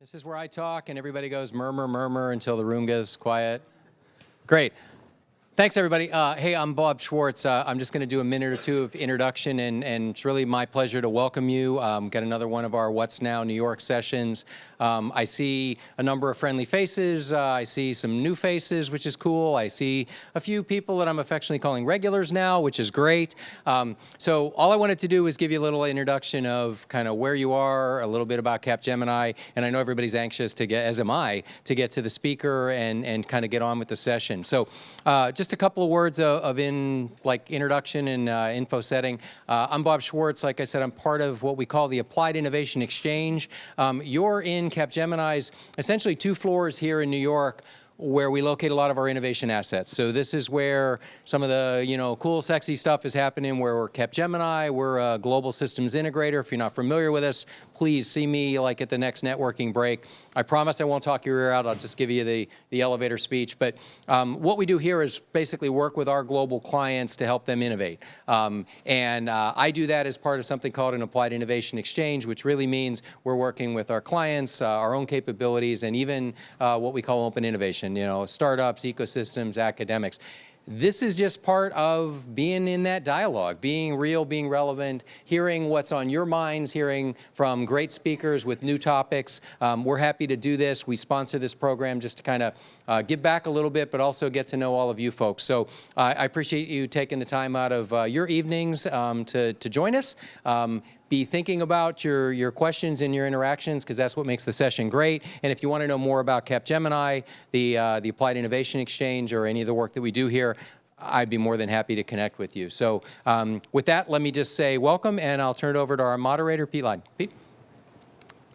This is where I talk and everybody goes murmur, murmur until the room goes quiet. Great. Thanks, everybody. Hey, I'm Bob Schwartz. I'm just going to do a minute or two of introduction, and it's really my pleasure to welcome you. Got another one of our What's Now New York sessions. I see a number of friendly faces. I see some new faces, which is cool. I see a few people that I'm affectionately calling regulars now, which is great. So all I wanted to do is give you a little introduction of kind of where you are, a little bit about Capgemini, and I know everybody's anxious to get, as am I, to get to the speaker and kind of get on with the session. So just a couple of words of introduction and info setting. I'm Bob Schwartz. Like I said, I'm part of what we call the Applied Innovation Exchange. You're in Capgemini's essentially 2 floors here in New York, where we locate a lot of our innovation assets. So this is where some of the cool, sexy stuff is happening, where we're Capgemini, we're a global systems integrator. If you're not familiar with us, please see me at the next networking break. I promise I won't talk your ear out. I'll just give you the elevator speech. But what we do here is basically work with our global clients to help them innovate. I do that as part of something called an Applied Innovation Exchange, which really means we're working with our clients, our own capabilities, and even what we call open innovation. Startups, ecosystems, academics. This is just part of being in that dialogue, being real, being relevant, hearing what's on your minds, hearing from great speakers with new topics. We're happy to do this. We sponsor this program just to kind of give back a little bit, but also get to know all of you folks. So I appreciate you taking the time out of your evenings to join us. Be thinking about your questions and your interactions, because that's what makes the session great. And if you want to know more about Capgemini, the Applied Innovation Exchange, or any of the work that we do here, I'd be more than happy to connect with you. So with that, let me just say welcome, and I'll turn it over to our moderator, Pete Lyden. Pete?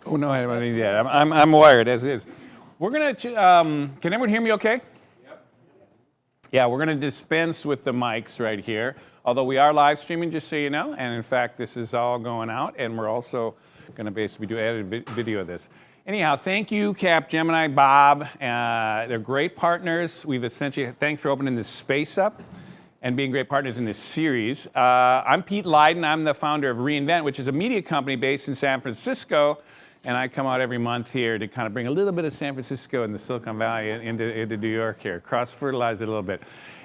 Oh, no, I don't need that. I'm wired as is. We're going to, can everyone hear me okay? Yep. Yeah, we're going to dispense with the mics right here. Although we are live streaming, just so you know, and in fact, this is all going out, and we're also going to basically do edited video of this. Anyhow, thank you, Capgemini, Bob. They're great partners. We've essentially, thanks for opening this space up and being great partners in this series. I'm Pete Lyden. I'm the founder of re:Invent, which is a media company based in San Francisco, and I come out every month here to kind of bring a little bit of San Francisco and the Silicon Valley into New York here, cross-fertilize it a little bit.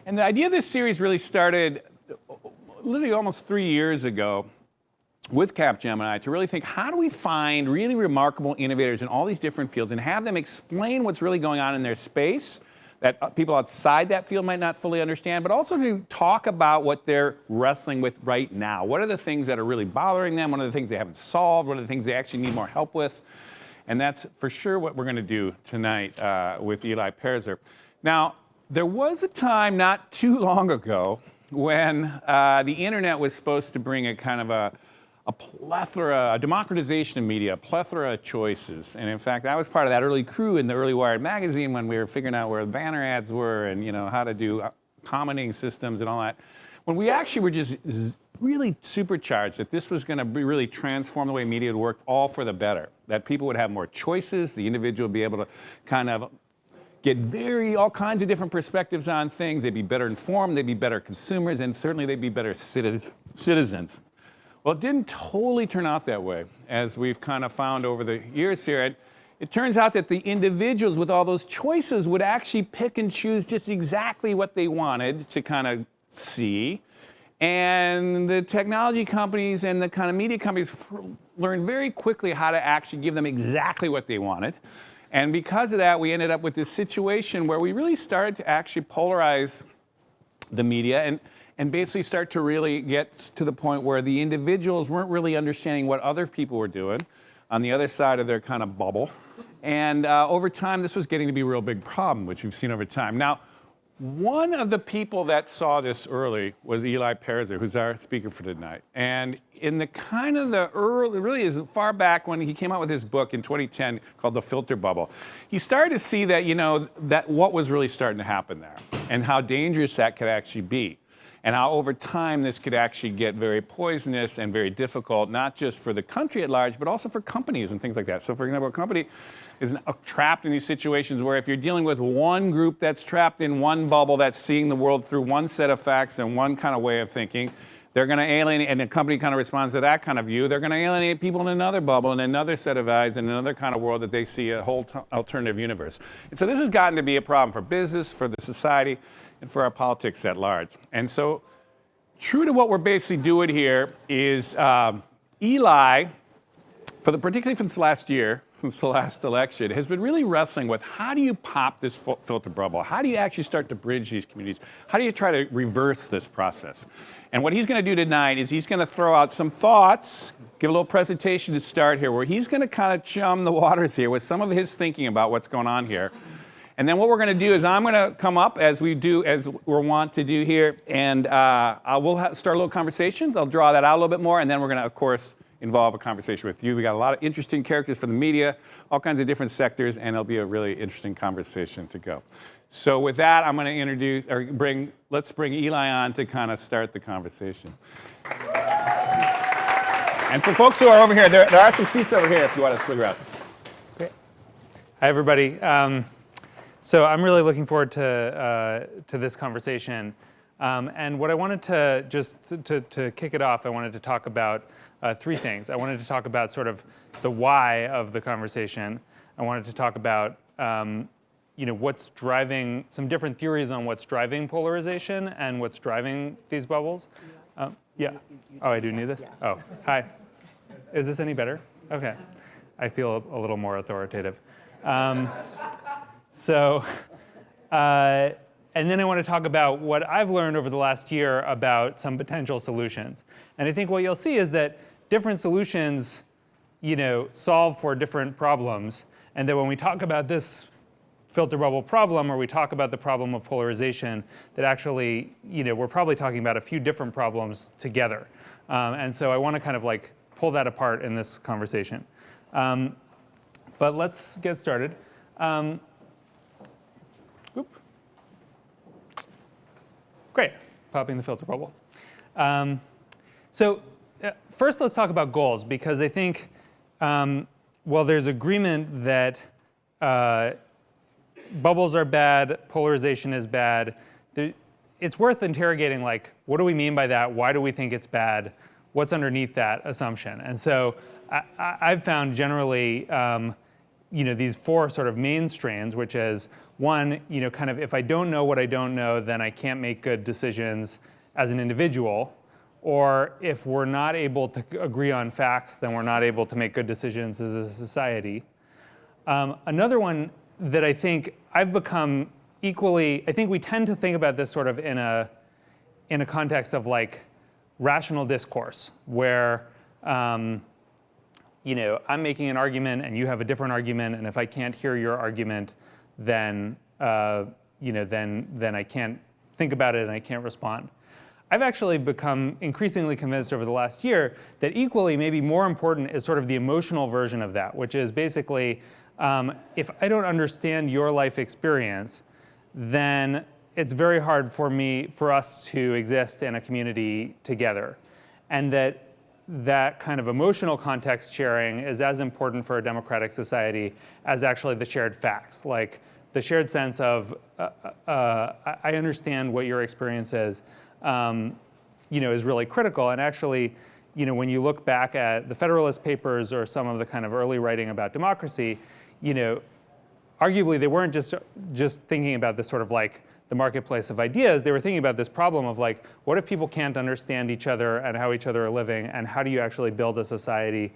And the idea of this series really started literally almost 3 years ago with Capgemini to really think, how do we find really remarkable innovators in all these different fields and have them explain what's really going on in their space that people outside that field might not fully understand, but also to talk about what they're wrestling with right now. What are the things that are really bothering them? What are the things they haven't solved? What are the things they actually need more help with? And that's for sure what we're going to do tonight with Eli Perzer. Now, there was a time not too long ago when the internet was supposed to bring a kind of a plethora, a democratization of media, a plethora of choices. And in fact, I was part of that early crew in the early Wired magazine when we were figuring out where the banner ads were and how to do commenting systems and all that. When we actually were just really supercharged that this was going to really transform the way media would work, all for the better. That people would have more choices, the individual would be able to kind of get all kinds of different perspectives on things. They'd be better informed, they'd be better consumers, and certainly they'd be better citizens. Well, it didn't totally turn out that way, as we've kind of found over the years here. It turns out that the individuals with all those choices would actually pick and choose just exactly what they wanted to kind of see. And the technology companies and the kind of media companies learned very quickly how to actually give them exactly what they wanted. And because of that, we ended up with this situation where we really started to actually polarize the media and basically start to really get to the point where the individuals weren't really understanding what other people were doing on the other side of their kind of bubble. And over time, this was getting to be a real big problem, which we've seen over time. Now, one of the people that saw this early was Eli Perzer, who's our speaker for tonight. And in the kind of the early, really as far back when he came out with his book in 2010 called The Filter Bubble, he started to see that, that what was really starting to happen there and how dangerous that could actually be. And how over time this could actually get very poisonous and very difficult, not just for the country at large, but also for companies and things like that. So for example, a company is trapped in these situations where if you're dealing with one group that's trapped in one bubble that's seeing the world through one set of facts and one kind of way of thinking, They're going to alienate, and the company kind of responds to that kind of view. They're going to alienate people in another bubble, in another set of eyes, in another kind of world that they see a whole alternative universe. And so this has gotten to be a problem for business, for the society, and for our politics at large. And so true to what we're basically doing here is Eli, particularly since last year, since the last election, has been really wrestling with how do you pop this filter bubble? How do you actually start to bridge these communities? How do you try to reverse this process? And what he's going to do tonight is he's going to throw out some thoughts, give a little presentation to start here, where he's going to kind of chum the waters here with some of his thinking about what's going on here. And then what we're going to do is I'm going to come up as we're wont to do here, and we'll start a little conversation. They'll draw that out a little bit more, and then we're going to, of course, involve a conversation with you. We got a lot of interesting characters from the media, all kinds of different sectors, and it'll be a really interesting conversation to go. So with that, I'm going to let's bring Eli on to kind of start the conversation. And for folks who are over here, there are some seats over here if you want to swing around. Great. Hi, everybody. So I'm really looking forward to this conversation. And what I wanted to to kick it off, I wanted to talk about three things. I wanted to talk about sort of the why of the conversation. I wanted to talk about what's driving some different theories on what's driving polarization and what's driving these bubbles. Yeah. Oh, I do need this? Oh, hi. Is this any better? Okay. I feel a little more authoritative. And then I want to talk about what I've learned over the last year about some potential solutions. And I think what you'll see is that different solutions, solve for different problems. And that when we talk about this filter bubble problem, or we talk about the problem of polarization, that actually, we're probably talking about a few different problems together. And so I want to kind of like pull that apart in this conversation. But let's get started. Great, popping the filter bubble. First let's talk about goals, because I think, there's agreement that bubbles are bad, polarization is bad. It's worth interrogating, like, what do we mean by that? Why do we think it's bad? What's underneath that assumption? And so I've found generally, these four sort of main strains, which is one, kind of if I don't know what I don't know, then I can't make good decisions as an individual. Or if we're not able to agree on facts, then we're not able to make good decisions as a society. Another one that I think I've become equally, I think we tend to think about this sort of in a context of like rational discourse, where I'm making an argument and you have a different argument, and if I can't hear your argument, then then I can't think about it and I can't respond. I've actually become increasingly convinced over the last year that equally, maybe more important, is sort of the emotional version of that, which is basically, if I don't understand your life experience, then it's very hard for us to exist in a community together. And that kind of emotional context sharing is as important for a democratic society as actually the shared facts. Like the shared sense of, I understand what your experience is, is really critical. And actually, when you look back at the Federalist Papers or some of the kind of early writing about democracy, arguably they weren't just thinking about this sort of like the marketplace of ideas. They were thinking about this problem of like, what if people can't understand each other and how each other are living, and how do you actually build a society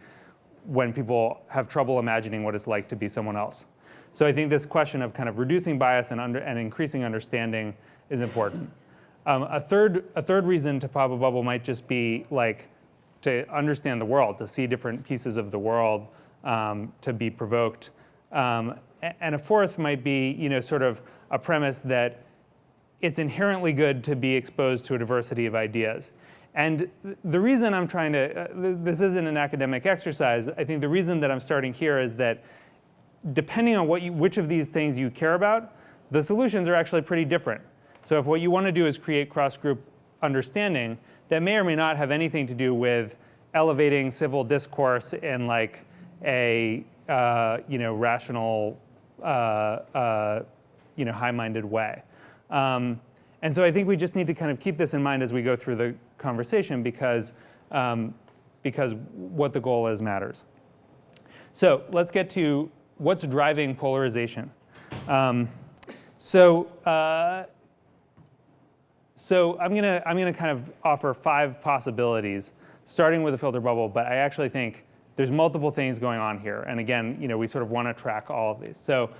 when people have trouble imagining what it's like to be someone else? So I think this question of kind of reducing bias and increasing understanding is important. A third reason to pop a bubble might just be like to understand the world, to see different pieces of the world, to be provoked. And a fourth might be, sort of a premise that it's inherently good to be exposed to a diversity of ideas. And the reason I'm trying to, this isn't an academic exercise, I think the reason that I'm starting here is that depending on which of these things you care about, the solutions are actually pretty different. So if what you want to do is create cross-group understanding, that may or may not have anything to do with elevating civil discourse in like a rational, high-minded way. And so I think we just need to kind of keep this in mind as we go through the conversation because what the goal is matters. So let's get to what's driving polarization. So I'm gonna kind of offer 5 possibilities, starting with a filter bubble. But I actually think there's multiple things going on here. And again, we sort of want to track all of these. So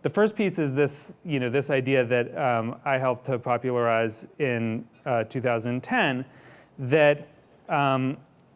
the first piece is this, this idea that I helped to popularize in 2010, that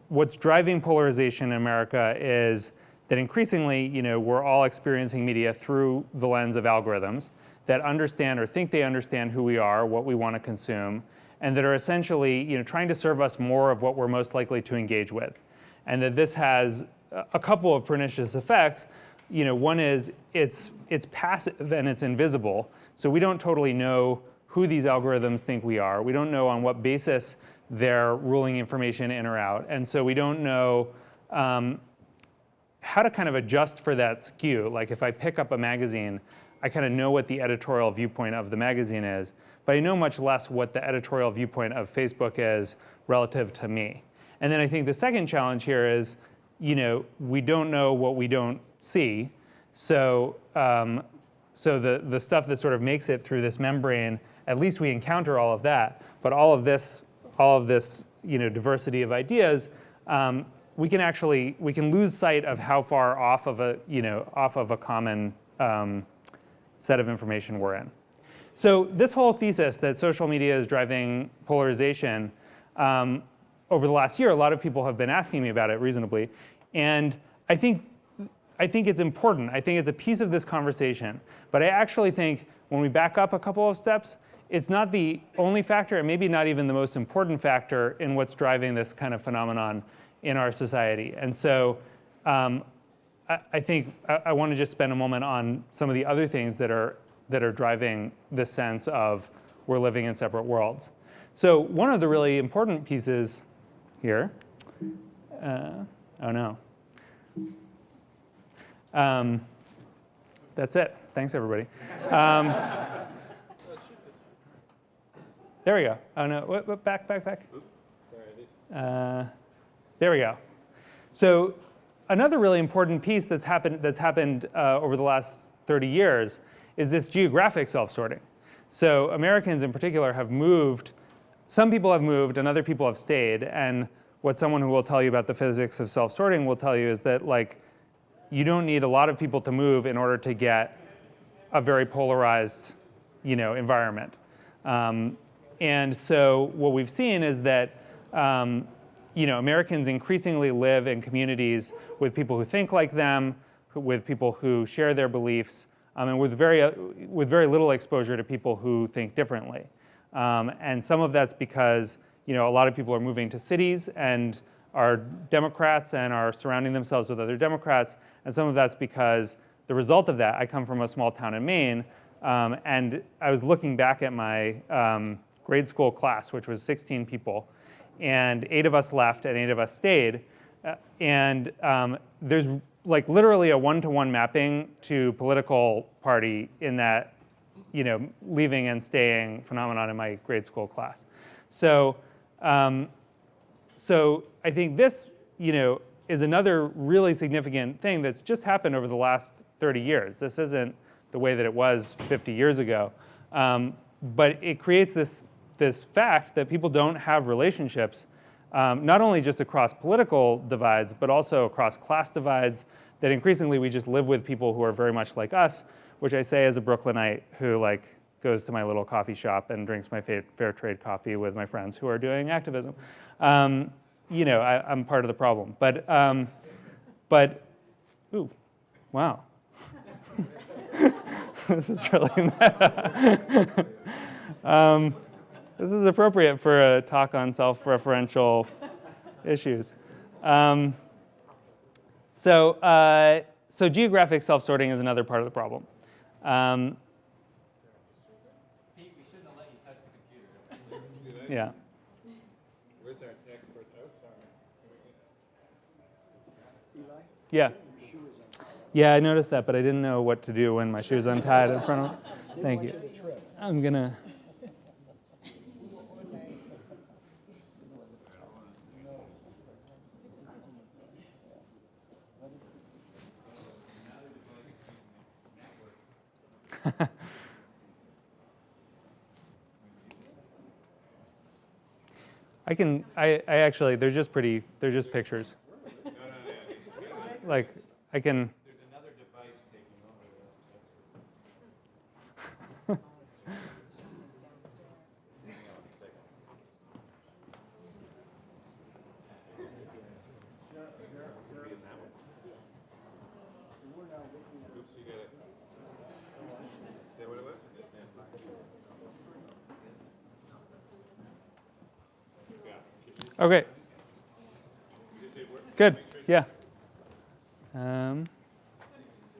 what's driving polarization in America is that increasingly, we're all experiencing media through the lens of algorithms that understand or think they understand who we are, what we want to consume, and that are essentially, trying to serve us more of what we're most likely to engage with. And that this has a couple of pernicious effects. One is it's passive and it's invisible, so we don't totally know who these algorithms think we are. We don't know on what basis they're ruling information in or out, and so we don't know how to kind of adjust for that skew. Like if I pick up a magazine, I kind of know what the editorial viewpoint of the magazine is, but I know much less what the editorial viewpoint of Facebook is relative to me. And then I think the second challenge here is, we don't know what we don't see. So, the stuff that sort of makes it through this membrane, at least we encounter all of that. But all of this, diversity of ideas, we can lose sight of how far off of a common set of information we're in. So this whole thesis that social media is driving polarization, over the last year, a lot of people have been asking me about it reasonably, and I think it's important. I think it's a piece of this conversation, but I actually think when we back up a couple of steps, it's not the only factor, and maybe not even the most important factor in what's driving this kind of phenomenon in our society. And so I think I want to just spend a moment on some of the other things that are driving this sense of we're living in separate worlds. So one of the really important pieces here, oh no. That's it. Thanks, everybody. There we go. Oh no, back. There we go. So another really important piece that's happened over the last 30 years is this geographic self-sorting. So Americans in particular have moved. Some people have moved and other people have stayed. And what someone who will tell you about the physics of self-sorting will tell you is that you don't need a lot of people to move in order to get a very polarized environment. And so what we've seen is that Americans increasingly live in communities with people who think like them, with people who share their beliefs, and with very little exposure to people who think differently. And some of that's because a lot of people are moving to cities and are Democrats and are surrounding themselves with other Democrats. And some of that's because the result of that, I come from a small town in Maine, and I was looking back at my grade school class, which was 16 people, and 8 of us left and 8 of us stayed. And there's literally a one-to-one mapping to political party in that leaving and staying phenomenon in my grade school class. So I think this is another really significant thing that's just happened over the last 30 years. This isn't the way that it was 50 years ago, but it creates this fact that people don't have relationships, not only just across political divides, but also across class divides, that increasingly we just live with people who are very much like us, which I say as a Brooklynite who goes to my little coffee shop and drinks my fair trade coffee with my friends who are doing activism. I'm part of the problem. But ooh, wow. This is really meta. This is appropriate for a talk on self-referential issues. So geographic self-sorting is another part of the problem. Pete, we shouldn't have let you touch the computer. Yeah. Where's our tech for? Oh, sorry. Yeah. Yeah, I noticed that, but I didn't know what to do when my shoe's untied in front of. Thank you. I'm gonna. I actually, they're just pictures. Like, I can. There's another device taking over Okay. Good. Yeah.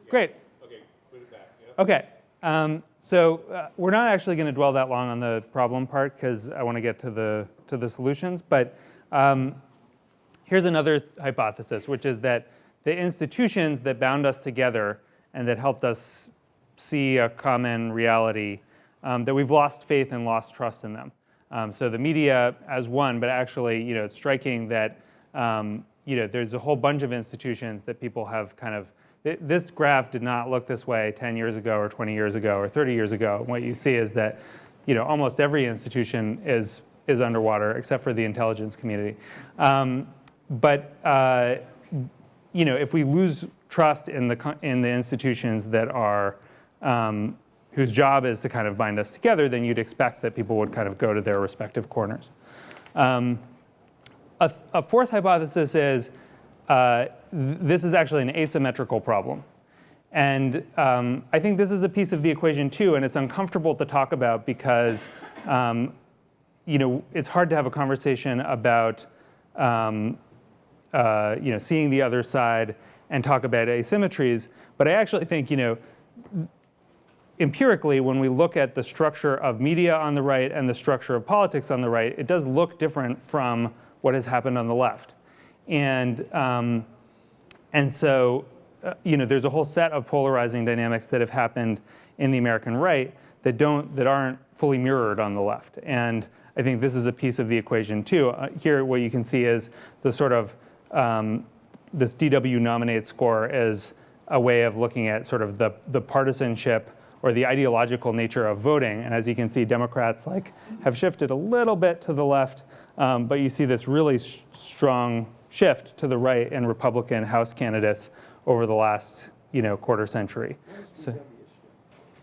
Great. Okay, put it back. Yep. Okay. So we're not actually going to dwell that long on the problem part because I want to get to the solutions. But here's another hypothesis, which is that the institutions that bound us together and that helped us see a common reality, that we've lost faith and lost trust in them. So the media as one, but actually, it's striking that there's a whole bunch of institutions that people have kind of. This graph did not look this way 10 years ago or 20 years ago or 30 years ago. And what you see is that almost every institution is underwater except for the intelligence community. If we lose trust in the institutions that are whose job is to kind of bind us together, then you'd expect that people would kind of go to their respective corners. A fourth hypothesis is this is actually an asymmetrical problem. And I think this is a piece of the equation too, and it's uncomfortable to talk about because it's hard to have a conversation about seeing the other side and talk about asymmetries. But I actually think empirically, when we look at the structure of media on the right and the structure of politics on the right, it does look different from what has happened on the left. And so there's a whole set of polarizing dynamics that have happened in the American right that aren't fully mirrored on the left. And I think this is a piece of the equation too. Here, what you can see is the sort of this DW nominate score is a way of looking at sort of the partisanship or the ideological nature of voting. And as you can see, Democrats have shifted a little bit to the left, but you see this really strong shift to the right in Republican House candidates over the last quarter century. So,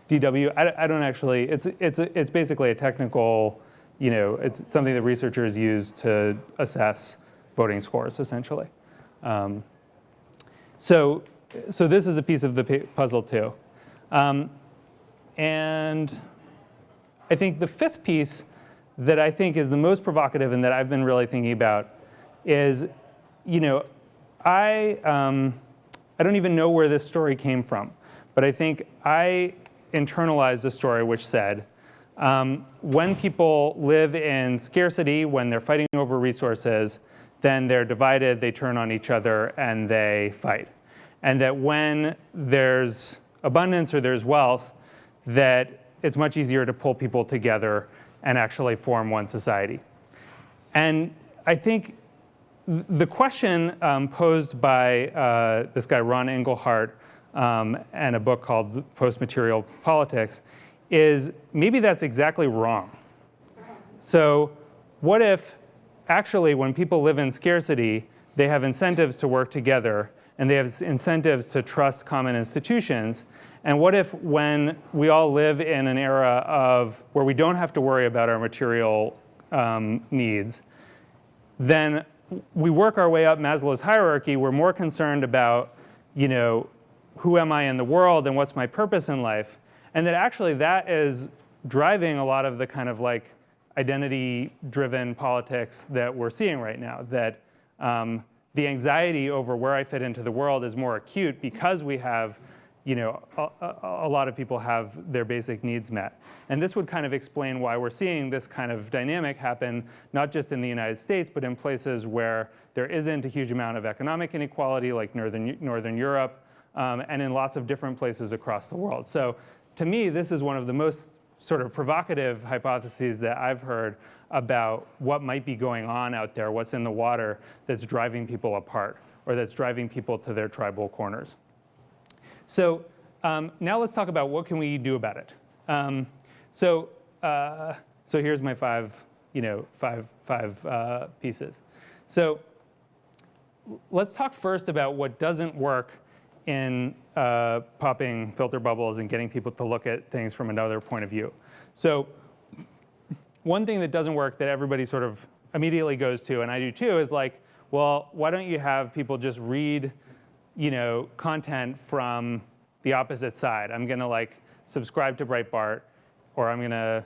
DW, I don't actually. It's basically a technical. It's something that researchers use to assess voting scores essentially. So this is a piece of the puzzle too. And I think the fifth piece that I think is the most provocative and that I've been really thinking about is, I don't even know where this story came from, but I think I internalized a story which said, when people live in scarcity, when they're fighting over resources, then they're divided, they turn on each other, and they fight. And that when there's abundance or there's wealth, that it's much easier to pull people together and actually form one society. And I think the question posed by this guy, Ron Engelhardt, and a book called Post-Material Politics, is maybe that's exactly wrong. So what if actually when people live in scarcity, they have incentives to work together and they have incentives to trust common institutions? And what if when we all live in an era of where we don't have to worry about our material needs, then we work our way up Maslow's hierarchy, we're more concerned about, who am I in the world and what's my purpose in life? And that actually that is driving a lot of the kind of identity-driven politics that we're seeing right now, that the anxiety over where I fit into the world is more acute because we have, a lot of people have their basic needs met. And this would kind of explain why we're seeing this kind of dynamic happen, not just in the United States, but in places where there isn't a huge amount of economic inequality, like Northern Europe, and in lots of different places across the world. So to me, this is one of the most sort of provocative hypotheses that I've heard about what might be going on out there, what's in the water that's driving people apart, or that's driving people to their tribal corners. So now let's talk about what can we do about it. So here's my five pieces. So let's talk first about what doesn't work in popping filter bubbles and getting people to look at things from another point of view. So one thing that doesn't work that everybody sort of immediately goes to, and I do too, is like, well, why don't you have people just read, content from the opposite side? I'm going to like subscribe to Breitbart, or I'm going to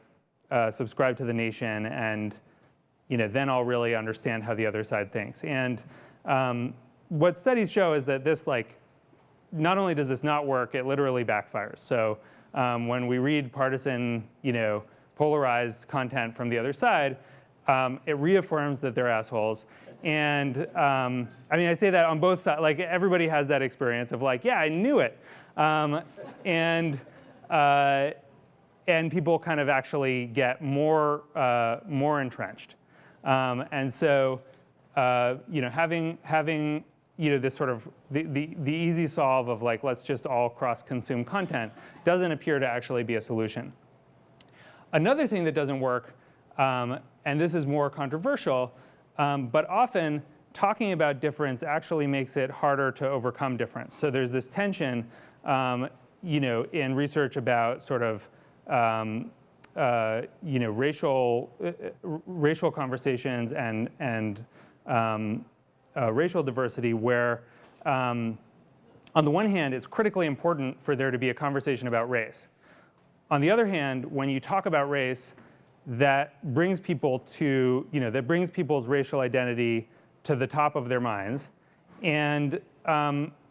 subscribe to The Nation, and then I'll really understand how the other side thinks. And what studies show is that this not only does this not work, it literally backfires. So when we read partisan, polarized content from the other side, it reaffirms that they're assholes. And I say that on both sides. Like everybody has that experience of like, yeah, I knew it. And people kind of actually get more entrenched. And so having this sort of the easy solve of like, let's just all cross-consume content doesn't appear to actually be a solution. Another thing that doesn't work, and this is more controversial, but often talking about difference actually makes it harder to overcome difference. So there's this tension, in research about sort of racial conversations and racial diversity, where on the one hand, it's critically important for there to be a conversation about race. On the other hand, when you talk about race, that brings people to, that brings people's racial identity to the top of their minds. And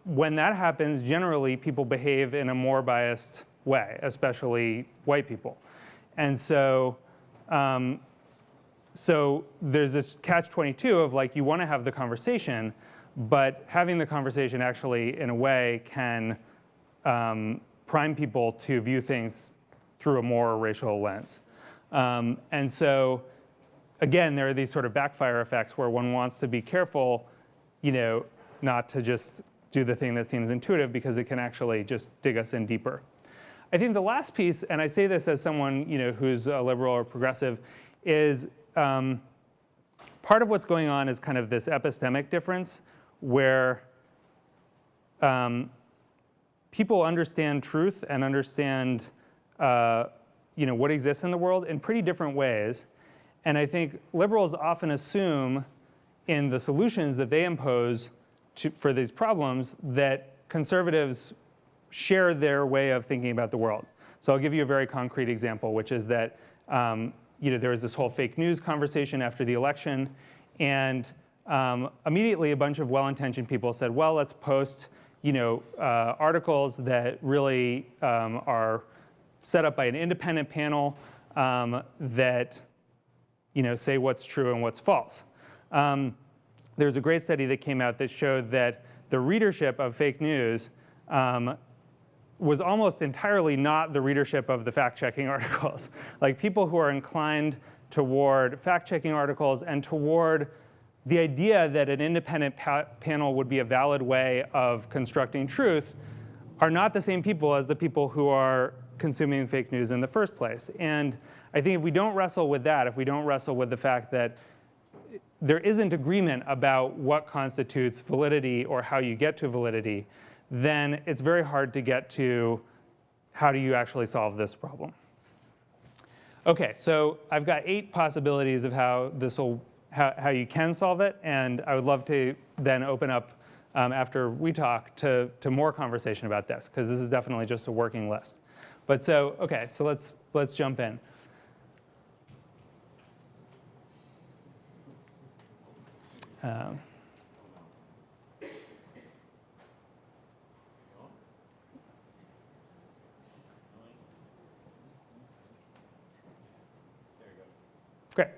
when that happens, generally people behave in a more biased way, especially white people. And so, so there's this catch-22 of like, you want to have the conversation, but having the conversation actually, in a way, can prime people to view things through a more racial lens. And so, again, there are these sort of backfire effects where one wants to be careful, not to just do the thing that seems intuitive, because it can actually just dig us in deeper. I think the last piece, and I say this as someone who's a liberal or progressive, is part of what's going on is kind of this epistemic difference where people understand truth and understand what exists in the world in pretty different ways. And I think liberals often assume in the solutions that they impose for these problems that conservatives share their way of thinking about the world. So I'll give you a very concrete example, which is that there was this whole fake news conversation after the election, and immediately a bunch of well-intentioned people said, well, let's post articles that really are set up by an independent panel that say what's true and what's false. There's a great study that came out that showed that the readership of fake news was almost entirely not the readership of the fact-checking articles. Like people who are inclined toward fact-checking articles and toward the idea that an independent panel would be a valid way of constructing truth are not the same people as the people who are consuming fake news in the first place. And I think if we don't wrestle with that, if we don't wrestle with the fact that there isn't agreement about what constitutes validity or how you get to validity, then it's very hard to get to how do you actually solve this problem. Okay, so I've got 8 possibilities of how how you can solve it, and I would love to then open up after we talk to more conversation about this, because this is definitely just a working list. But so okay, so let's jump in. Great.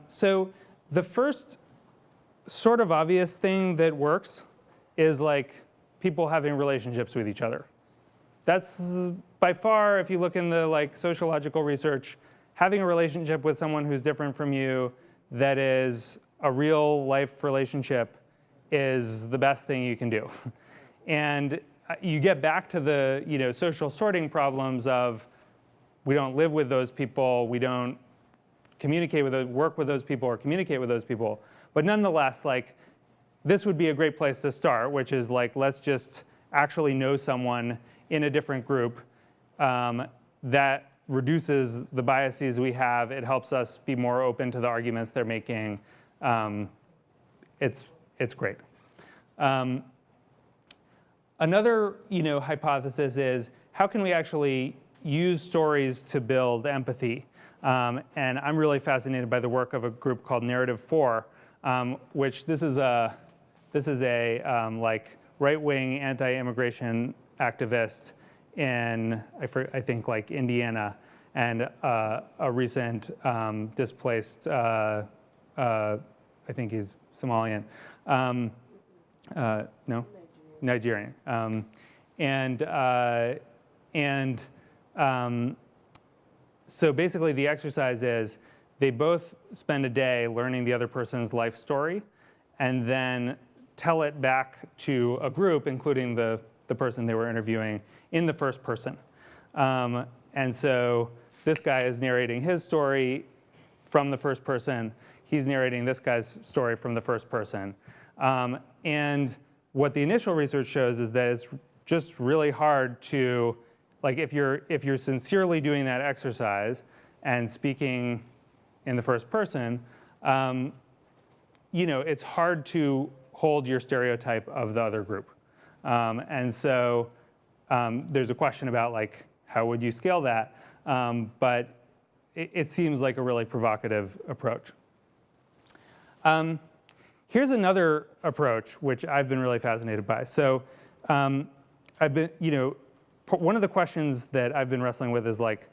So the first sort of obvious thing that works is like people having relationships with each other. That's by far, if you look in the like sociological research, having a relationship with someone who's different from you that is a real life relationship is the best thing you can do. And you get back to the social sorting problems of we don't live with those people, we don't communicate with work with those people or communicate with those people. But nonetheless, like this would be a great place to start, which is like let's just actually know someone in a different group. That reduces the biases we have. It helps us be more open to the arguments they're making. It's great. Another hypothesis is how can we actually use stories to build empathy? And I'm really fascinated by the work of a group called Narrative 4, which this is a like right-wing anti-immigration activist in I think like Indiana, and a recent displaced I think he's Somalian. No, Nigerian. So basically the exercise is they both spend a day learning the other person's life story and then tell it back to a group, including the person they were interviewing, in the first person. And so this guy is narrating his story from the first person. He's narrating this guy's story from the first person. And what the initial research shows is that it's just really hard to, like if you're sincerely doing that exercise and speaking in the first person, it's hard to hold your stereotype of the other group. And so there's a question about like, how would you scale that? But it seems like a really provocative approach. Here's another approach which I've been really fascinated by. So I've been, one of the questions that I've been wrestling with is like,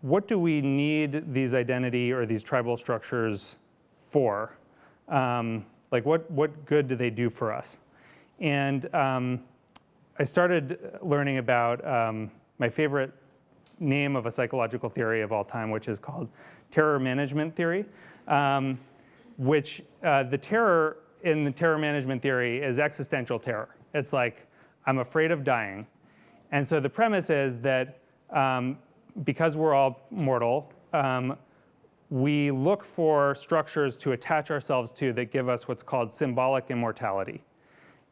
what do we need these identity or these tribal structures for? Like what good do they do for us? And I started learning about my favorite name of a psychological theory of all time, which is called terror management theory, which the terror in the terror management theory is existential terror. It's like, I'm afraid of dying. And so the premise is that because we're all mortal, we look for structures to attach ourselves to that give us what's called symbolic immortality.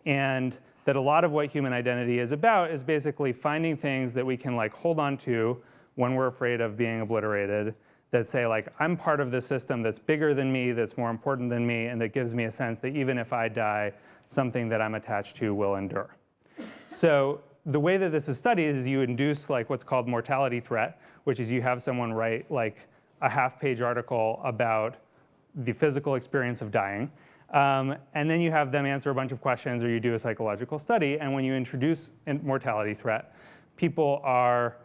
And that a lot of what human identity is about is basically finding things that we can like hold on to when we're afraid of being obliterated, that say like, I'm part of this system that's bigger than me, that's more important than me, and that gives me a sense that even if I die, something that I'm attached to will endure. So the way that this is studied is you induce like what's called mortality threat, which is you have someone write like a half-page article about the physical experience of dying. And then you have them answer a bunch of questions, or you do a psychological study. And when you introduce mortality threat, people are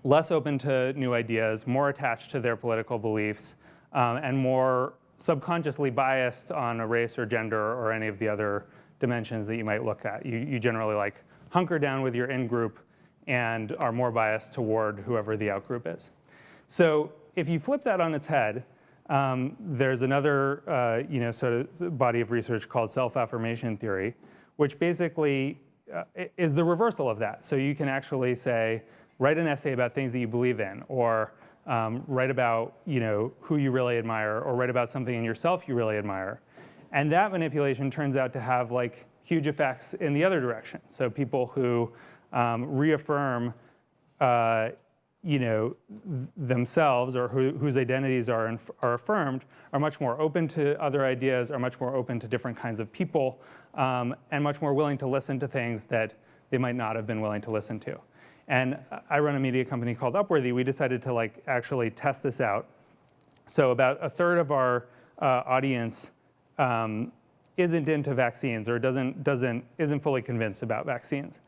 less open to new ideas, more attached to their political beliefs, and more subconsciously biased on a race or gender or any of the other dimensions that you might look at. You generally like hunker down with your in-group and are more biased toward whoever the out-group is. So if you flip that on its head, there's another sort of body of research called self-affirmation theory, which basically is the reversal of that. So you can actually say, write an essay about things that you believe in, or write about who you really admire, or write about something in yourself you really admire. And that manipulation turns out to have like huge effects in the other direction. So people who reaffirm themselves, or whose identities are affirmed, are much more open to other ideas, are much more open to different kinds of people, and much more willing to listen to things that they might not have been willing to listen to. And I run a media company called Upworthy. We decided to like actually test this out. So about a third of our audience isn't into vaccines, or isn't fully convinced about vaccines.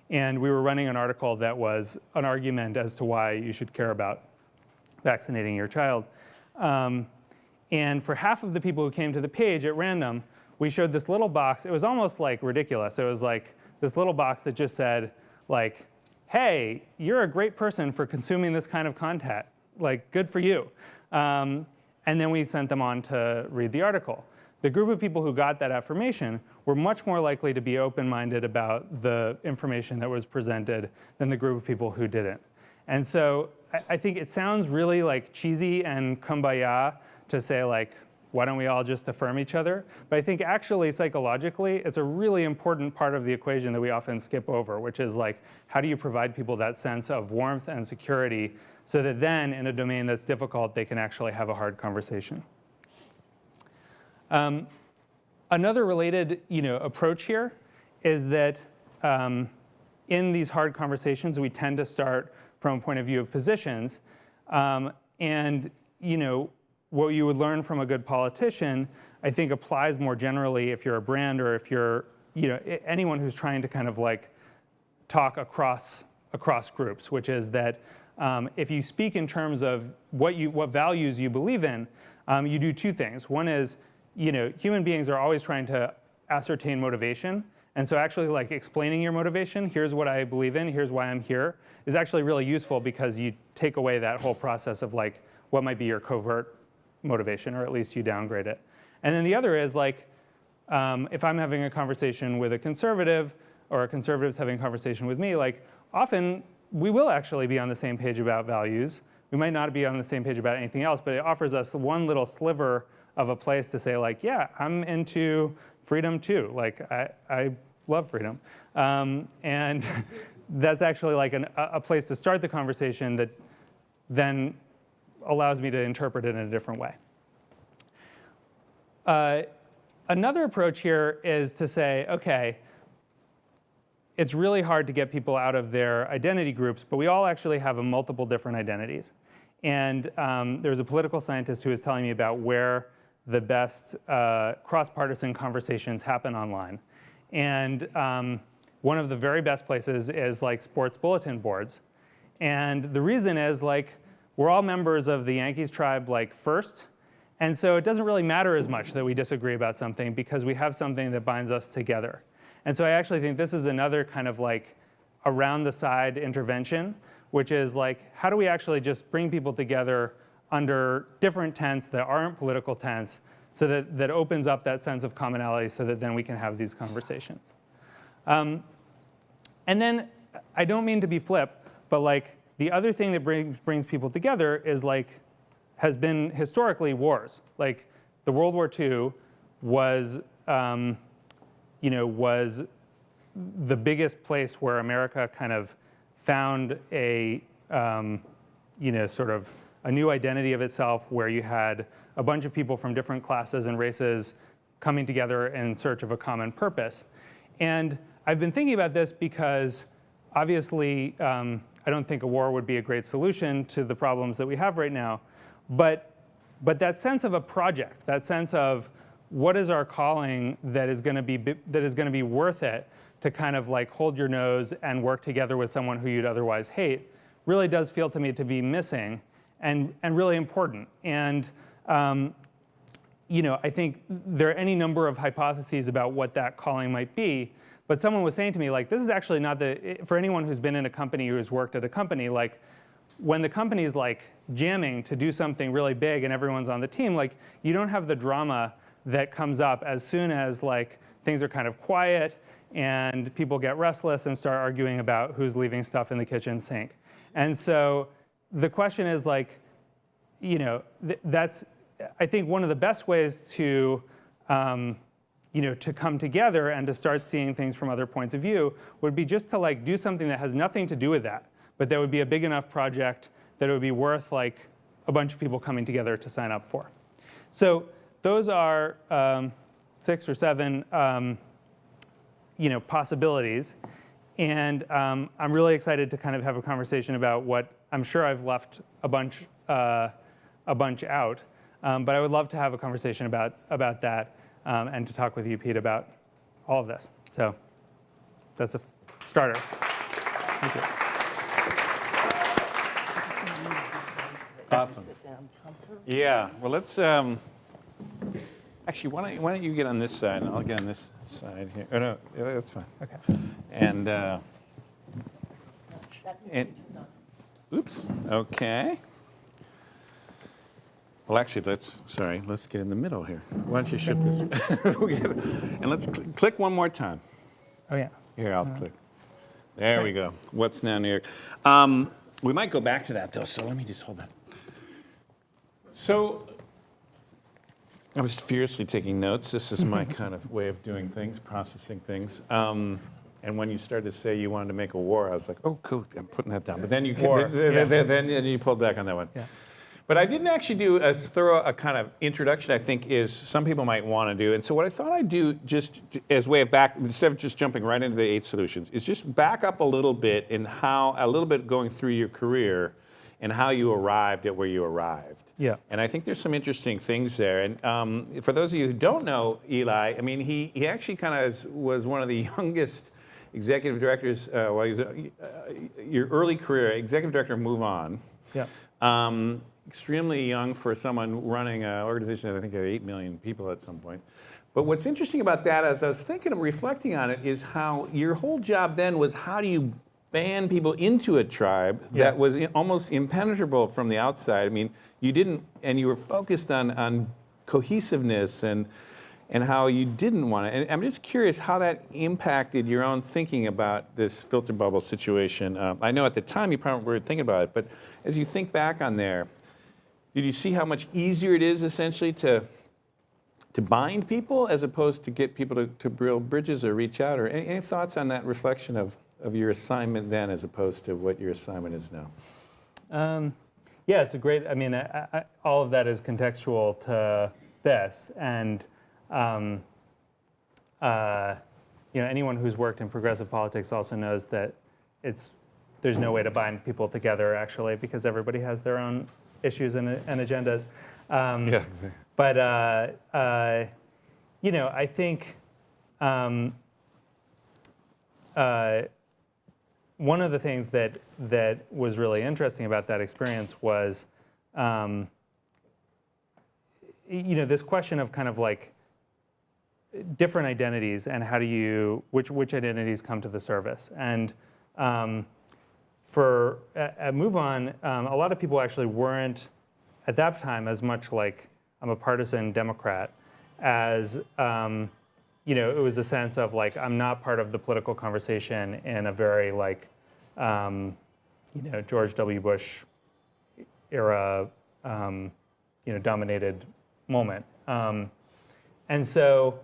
And we were running an article that was an argument as to why you should care about vaccinating your child. And for half of the people who came to the page at random, we showed this little box. It was almost like ridiculous. It was like this little box that just said, like, hey, you're a great person for consuming this kind of content. Like, good for you. And then we sent them on to read the article. the group of people who got that affirmation were much more likely to be open-minded about the information that was presented than the group of people who didn't. And so I think it sounds really like cheesy and kumbaya to say like, why don't we all just affirm each other? But I think actually psychologically, it's a really important part of the equation that we often skip over, which is like, how do you provide people that sense of warmth and security so that then in a domain that's difficult, they can actually have a hard conversation. Another related approach here is that in these hard conversations, we tend to start from a point of view of positions. And what you would learn from a good politician, I think applies more generally if you're a brand or if you're anyone who's trying to kind of like talk across groups, which is that if you speak in terms of what values you believe in, you do two things. One is human beings are always trying to ascertain motivation. And so actually like explaining your motivation, here's what I believe in, here's why I'm here, is actually really useful because you take away that whole process of like what might be your covert motivation, or at least you downgrade it. And then the other is like, if I'm having a conversation with a conservative or a conservative's having a conversation with me, like often we will actually be on the same page about values. We might not be on the same page about anything else, but it offers us one little sliver of a place to say like, yeah, I'm into freedom too. Like I love freedom. And that's actually like a place to start the conversation that then allows me to interpret it in a different way. Another approach here is to say, okay, it's really hard to get people out of their identity groups, but we all actually have multiple different identities. And there's a political scientist who was telling me about where the best cross-partisan conversations happen online. And one of the very best places is like sports bulletin boards. And the reason is like, we're all members of the Yankees tribe like first. And so it doesn't really matter as much that we disagree about something because we have something that binds us together. And so I actually think this is another kind of like around the side intervention, which is like, how do we actually just bring people together under different tents that aren't political tents so that opens up that sense of commonality so that then we can have these conversations. And then I don't mean to be flip, but like the other thing that brings people together is like, has been historically wars. Like the World War II was, was the biggest place where America kind of found a, sort of a new identity of itself where you had a bunch of people from different classes and races coming together in search of a common purpose. And I've been thinking about this because obviously I don't think a war would be a great solution to the problems that we have right now. But that sense of a project, that sense of what is our calling that is going to be worth it to kind of like hold your nose and work together with someone who you'd otherwise hate, really does feel to me to be missing and really important. And I think there are any number of hypotheses about what that calling might be. But someone was saying to me, like, this is actually not for anyone who's been in a company or who's worked at a company, like, when the company's like jamming to do something really big and everyone's on the team, like, you don't have the drama that comes up as soon as like things are kind of quiet and people get restless and start arguing about who's leaving stuff in the kitchen sink. And so the question is like, that's, I think, one of the best ways to to come together and to start seeing things from other points of view would be just to like do something that has nothing to do with that, but that would be a big enough project that it would be worth like a bunch of people coming together to sign up for. So those are 6 or 7 possibilities. And I'm really excited to kind of have a conversation about what I'm sure I've left a bunch out. But I would love to have a conversation about that and to talk with you, Pete, about all of this. So that's a starter. Thank you. Awesome. Yeah. Well, let's actually. Why don't you get on this side and I'll get on this side here. Oh no, yeah, that's fine. Okay. And oops. Okay. Well, actually, let's get in the middle here. Why don't you shift this? And let's click one more time. Oh yeah. Here, I'll click. There we go. What's now near? We might go back to that, though, so let me just hold that. So I was furiously taking notes. This is my kind of way of doing things, processing things. And when you started to say you wanted to make a war, I was like, oh, cool, I'm putting that down. But then you then you pulled back on that one. Yeah. But I didn't actually do as thorough a kind of introduction, I think, is some people might want to do. And so what I thought I'd do, just as way of back, instead of just jumping right into the 8 solutions, is just back up a little bit in how, a little bit going through your career and how you arrived at where you arrived. Yeah. And I think there's some interesting things there. And for those of you who don't know Eli, I mean, he actually kind of was one of the youngest executive directors, while he was your early career, executive director of Move On. Yeah. Extremely young for someone running an organization that I think had 8 million people at some point. But what's interesting about that, as I was thinking and reflecting on it, is how your whole job then was how do you band people into a tribe that was almost impenetrable from the outside. I mean, you didn't, and you were focused on cohesiveness and how you didn't want to. And I'm just curious how that impacted your own thinking about this filter bubble situation. I know at the time you probably were thinking about it, but as you think back on there, did you see how much easier it is essentially to bind people as opposed to get people to build bridges or reach out? Or any thoughts on that reflection of your assignment then as opposed to what your assignment is now? Yeah, it's a great, I mean, all of that is contextual to this. And, anyone who's worked in progressive politics also knows that there's no way to bind people together, actually, because everybody has their own issues and agendas. But, I think one of the things that was really interesting about that experience was, this question of kind of like different identities and how do you, which identities come to the service. And at Move On, a lot of people actually weren't at that time as much like I'm a partisan Democrat as it was a sense of like I'm not part of the political conversation in a very like George W. Bush era dominated moment. And so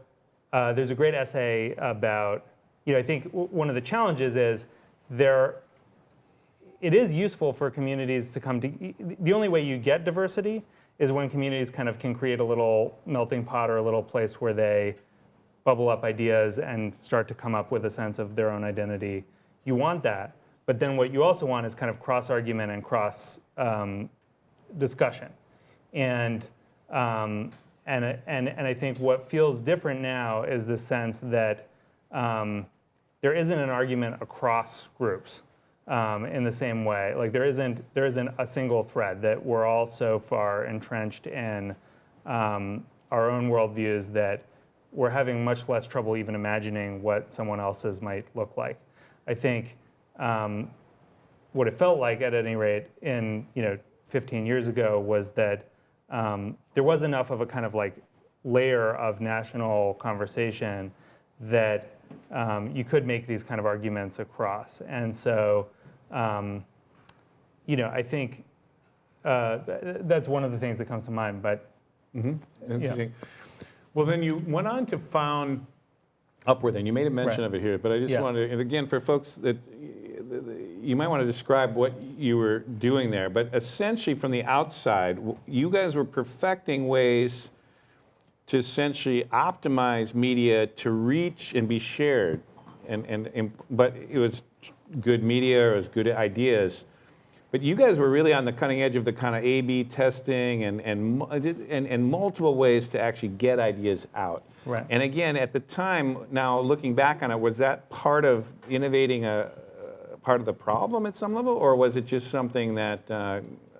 there's a great essay about I think one of the challenges is it is useful for communities to come to, the only way you get diversity is when communities kind of can create a little melting pot or a little place where they bubble up ideas and start to come up with a sense of their own identity. You want that, but then what you also want is kind of cross argument and cross discussion. And I think what feels different now is the sense that there isn't an argument across groups. In the same way, like there isn't a single thread, that we're all so far entrenched in our own worldviews that we're having much less trouble even imagining what someone else's might look like. I think what it felt like, at any rate, in 15 years ago, was that there was enough of a kind of like layer of national conversation that you could make these kind of arguments across. And so, I think that's one of the things that comes to mind. But Interesting. Well, then you went on to found Upward. Then you made a mention of it here, but I just wanted to, and again, for folks that you might want to describe what you were doing there. But essentially, from the outside, you guys were perfecting ways to essentially optimize media to reach and be shared, but it was good media, it was good ideas. But you guys were really on the cutting edge of the kind of A/B testing and multiple ways to actually get ideas out. Right. And again, at the time, now looking back on it, was that part of innovating a part of the problem at some level, or was it just something that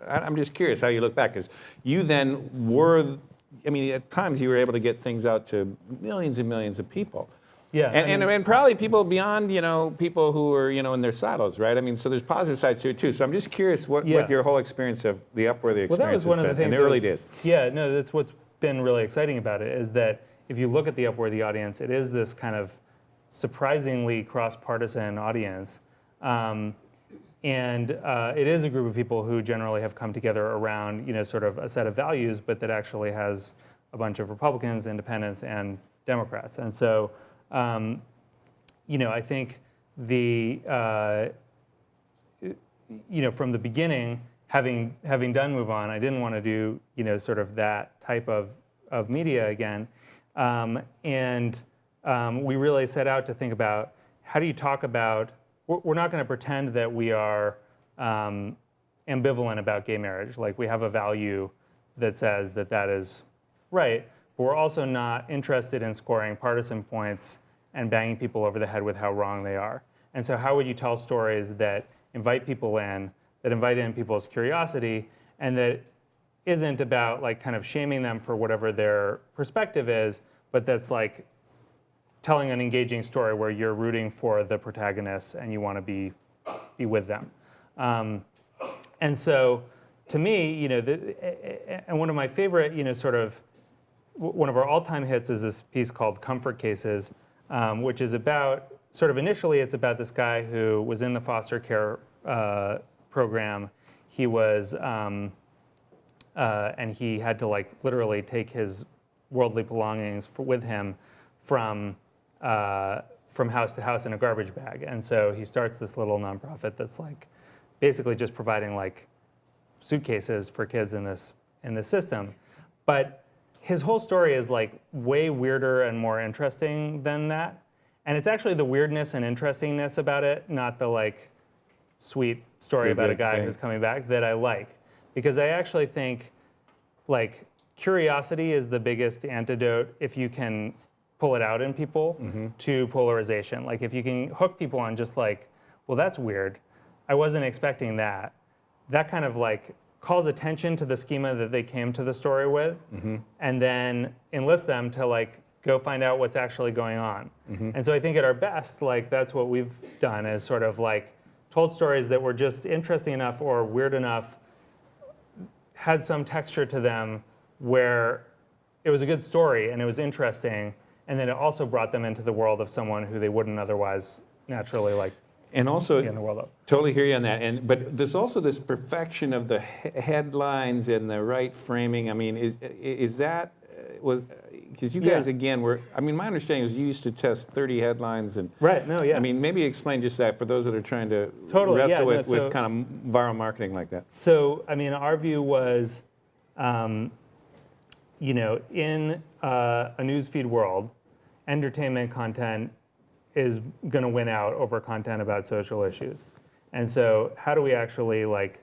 I'm just curious how you look back, because you then were. I mean, at times you were able to get things out to millions and millions of people. Yeah, I And, mean- and probably people beyond, people who are, in their silos, right? I mean, so there's positive sides to it too. So I'm just curious what Yeah. your whole experience of the Upworthy experience Well, that was one of the has things been in that the early was- days. Yeah, no, that's what's been really exciting about it is that if you look at the Upworthy audience, it is this kind of surprisingly cross-partisan audience. And it is a group of people who generally have come together around, sort of a set of values, but that actually has a bunch of Republicans, independents, and Democrats. And so, I think from the beginning, having done Move On, I didn't want to do, sort of that type of media again. We really set out to think about how do you talk about. We're not going to pretend that we are ambivalent about gay marriage. Like we have a value that says that is right, but we're also not interested in scoring partisan points and banging people over the head with how wrong they are. And so how would you tell stories that invite people in, that invite in people's curiosity, and that isn't about like kind of shaming them for whatever their perspective is, but that's like telling an engaging story where you're rooting for the protagonists and you want to be with them. And so, to me, and one of my favorite, sort of, one of our all-time hits is this piece called "Comfort Cases," which is about sort of initially it's about this guy who was in the foster care program. He was, and he had to like literally take his worldly belongings with him from house to house in a garbage bag. And so he starts this little nonprofit that's like basically just providing like suitcases for kids in this system. But his whole story is like way weirder and more interesting than that. And it's actually the weirdness and interestingness about it, not the like sweet story about a guy who's coming back, that I like. Because I actually think like curiosity is the biggest antidote if you can pull it out in people to polarization. Like if you can hook people on just like, well, that's weird. I wasn't expecting that. That kind of like calls attention to the schema that they came to the story with, and then enlist them to like go find out what's actually going on. And so I think at our best, like that's what we've done is sort of like told stories that were just interesting enough or weird enough, had some texture to them where it was a good story and it was interesting, and then it also brought them into the world of someone who they wouldn't otherwise naturally like And also, be in the world of. totally hear you on that. But there's also this perfection of the headlines and the right framing. I mean, is that because you guys again were? I mean, my understanding is you used to test 30 headlines and. Right. No. Yeah. I mean, maybe explain just that for those that are trying to Totally, yeah, wrestle no, with so- kind of viral marketing like that. So, I mean, our view was, in a newsfeed world, entertainment content is going to win out over content about social issues. And so, how do we actually like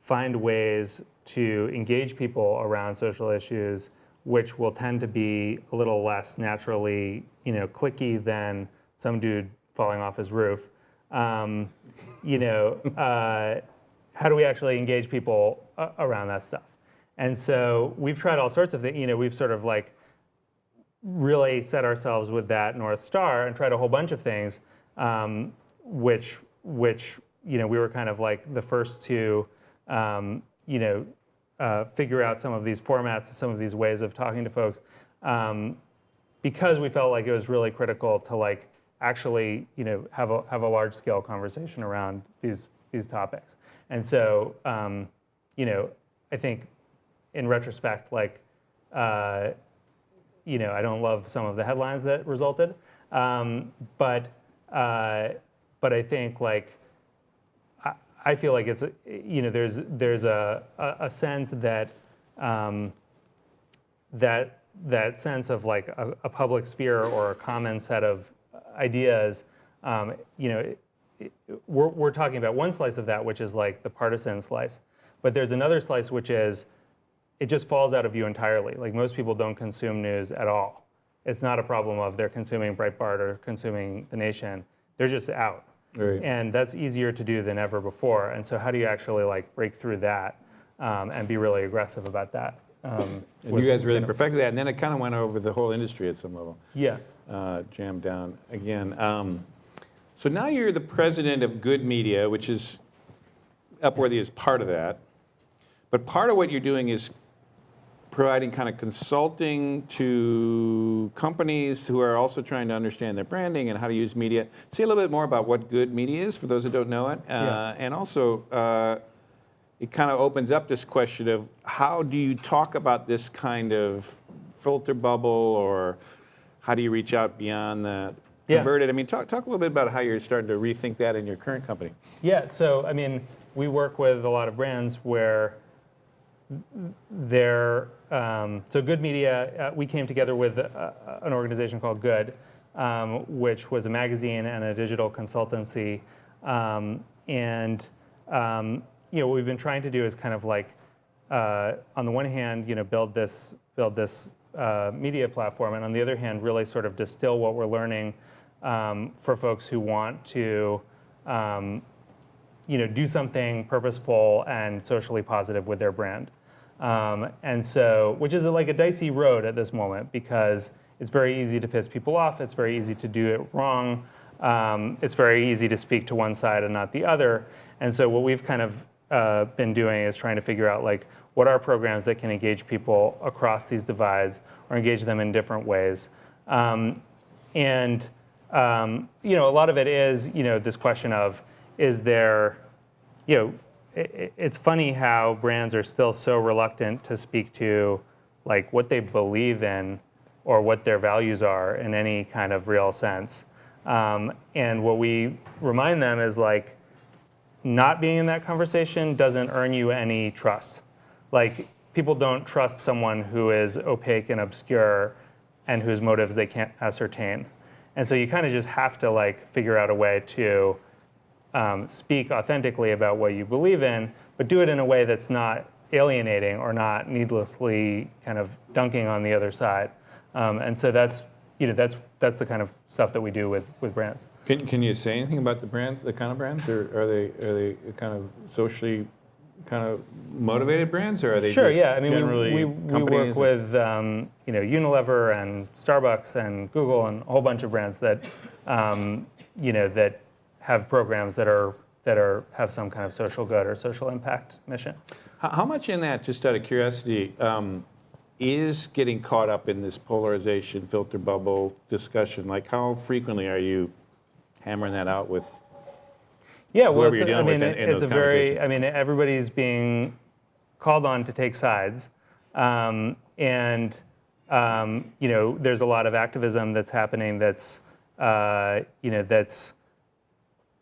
find ways to engage people around social issues, which will tend to be a little less naturally, clicky than some dude falling off his roof? How do we actually engage people around that stuff? And so we've tried all sorts of things. We've sort of like really set ourselves with that North Star and tried a whole bunch of things, which we were kind of like the first to, figure out some of these formats, some of these ways of talking to folks, because we felt like it was really critical to like actually, have a large scale conversation around these topics. And so, I think in retrospect, like, I don't love some of the headlines that resulted, but I think like I feel like it's there's a sense that that sense of like a public sphere or a common set of ideas, we're talking about one slice of that, which is like the partisan slice, but there's another slice which is it just falls out of view entirely. Like most people don't consume news at all. It's not a problem of they're consuming Breitbart or consuming The Nation. They're just out. Right. And that's easier to do than ever before. And so how do you actually like break through that and be really aggressive about that? And you guys really perfected that, and then it kind of went over the whole industry at some level. Yeah. jammed down again. So now you're the president of Good Media, which is Upworthy is part of that. But part of what you're doing is providing kind of consulting to companies who are also trying to understand their branding and how to use media. Say a little bit more about what Good Media is for those that don't know it. And also, it kind of opens up this question of how do you talk about this kind of filter bubble, or how do you reach out beyond the converted? I mean, talk a little bit about how you're starting to rethink that in your current company. Yeah, so I mean, we work with a lot of brands where they're, so Good Media, we came together with an organization called Good, which was a magazine and a digital consultancy. You know, what we've been trying to do is kind of like, on the one hand, you know, build this media platform, and on the other hand, really sort of distill what we're learning for folks who want to, you know, do something purposeful and socially positive with their brand. And so, which is like a dicey road at this moment, because it's very easy to piss people off. It's very easy to do it wrong. It's very easy to speak to one side and not the other. And so what we've kind of been doing is trying to figure out like what are programs that can engage people across these divides or engage them in different ways. You know, a lot of it is, you know, this question of, is there, you know, it's funny how brands are still so reluctant to speak to like what they believe in or what their values are in any kind of real sense. And what we remind them is like, not being in that conversation doesn't earn you any trust. Like, people don't trust someone who is opaque and obscure and whose motives they can't ascertain. And so you kind of just have to like figure out a way to speak authentically about what you believe in, but do it in a way that's not alienating or not needlessly kind of dunking on the other side. And so that's, you know, that's the kind of stuff that we do with brands. Can you say anything about the brands, the kind of brands, or are they kind of socially kind of motivated brands, or are they Sure, just yeah. I mean, generally we work companies? with you know, Unilever and Starbucks and Google and a whole bunch of brands that you know, that have programs that have some kind of social good or social impact mission. How much in that, just out of curiosity, is getting caught up in this polarization, filter bubble discussion? Like, how frequently are you hammering that out with? Yeah, well, whoever you're dealing with in it's those a very, conversations? I mean, everybody's being called on to take sides. You know, there's a lot of activism that's happening that's, you know, that's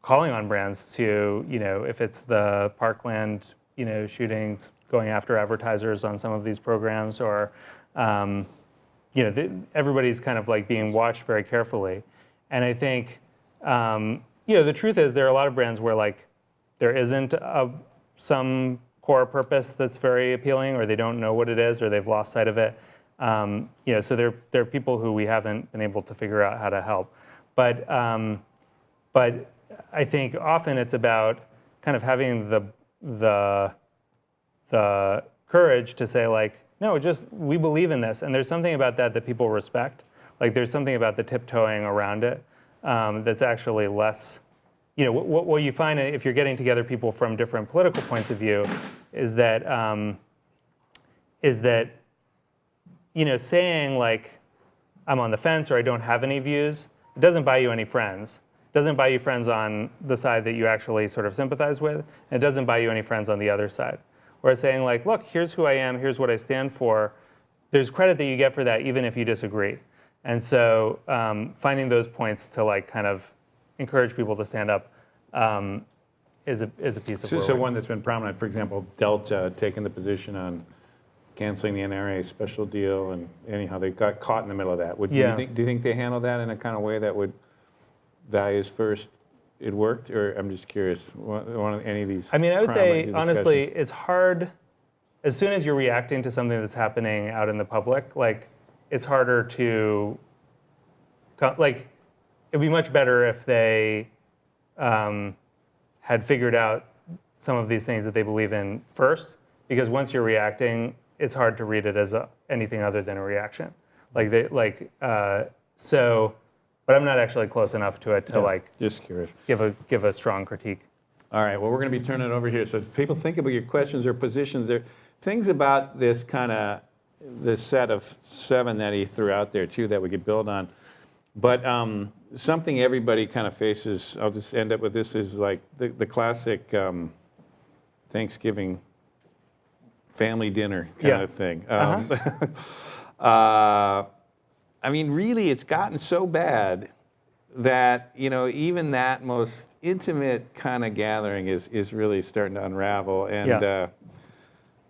calling on brands to, you know, if it's the Parkland, you know, shootings, going after advertisers on some of these programs, or, you know, everybody's kind of like being watched very carefully. And I think, you know, the truth is there are a lot of brands where like there isn't some core purpose that's very appealing, or they don't know what it is, or they've lost sight of it. You know, so there are people who we haven't been able to figure out how to help. But I think often it's about kind of having the courage to say like, no, just we believe in this, and there's something about that people respect. Like, there's something about the tiptoeing around it that's actually less. You know, what you find if you're getting together people from different political points of view is that you know, saying like, I'm on the fence or I don't have any views, it doesn't buy you any friends. It doesn't buy you friends on the side that you actually sort of sympathize with, and it doesn't buy you any friends on the other side. Whereas saying like, look, here's who I am, here's what I stand for, there's credit that you get for that even if you disagree. And so finding those points to like kind of encourage people to stand up is a piece of work. So one that's been prominent, for example, Delta taking the position on canceling the NRA special deal, and anyhow they got caught in the middle of that. Do you think they handled that in a kind of way that would values first? It worked, or I'm just curious. One of any of these. I mean, I would say discussions? honestly, it's hard. As soon as you're reacting to something that's happening out in the public, like it's harder to. Like, it'd be much better if they had figured out some of these things that they believe in first, because once you're reacting, it's hard to read it as anything other than a reaction. Like So, but I'm not actually close enough to it to like Just curious. give a strong critique. All right, well, we're going to be turning it over here. So if people think about your questions or positions, there things about this this set of 7 that he threw out there, too, that we could build on. But something everybody kind of faces, I'll just end up with this, is like the classic Thanksgiving family dinner kind of thing. I mean, really, it's gotten so bad that, even that most intimate kind of gathering is really starting to unravel. And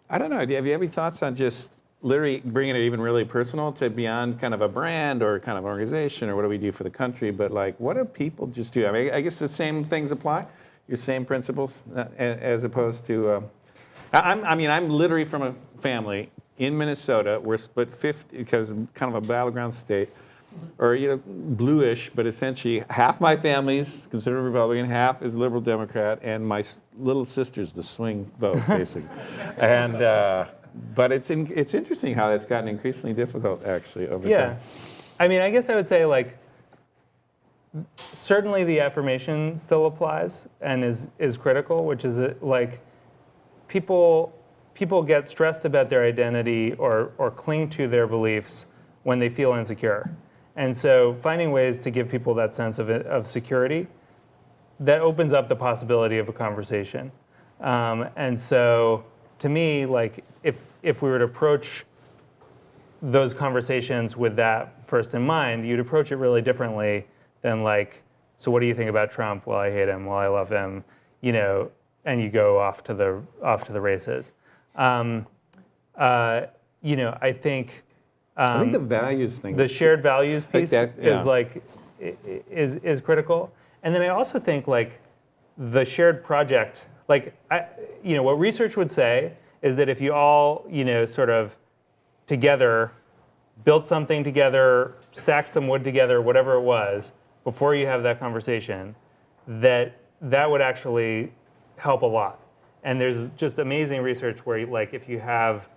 I don't know, have you any thoughts on just literally bringing it even really personal to beyond kind of a brand or kind of organization, or what do we do for the country, but like, what do people just do? I mean, I guess the same things apply, your same principles, as opposed to, I'm literally from a family in Minnesota. We're split 50 because kind of a battleground state, or bluish, but essentially half my family's conservative Republican, half is liberal Democrat, and my little sister's the swing vote, basically. And but it's interesting how that's gotten increasingly difficult, actually, over time. I mean, I guess I would say like certainly the affirmation still applies and is critical, which is like people get stressed about their identity or cling to their beliefs when they feel insecure. And so finding ways to give people that sense of security, that opens up the possibility of a conversation. And so to me, like if we were to approach those conversations with that first in mind, you'd approach it really differently than like, so what do you think about Trump? Well, I hate him. Well, I love him. And you go off to the races. I think I think the values thing, the shared values piece like is critical. And then I also think like the shared project, like what research would say is that if you all sort of together built something together, stacked some wood together, whatever it was, before you have that conversation, that would actually help a lot. And there's just amazing research where like if you have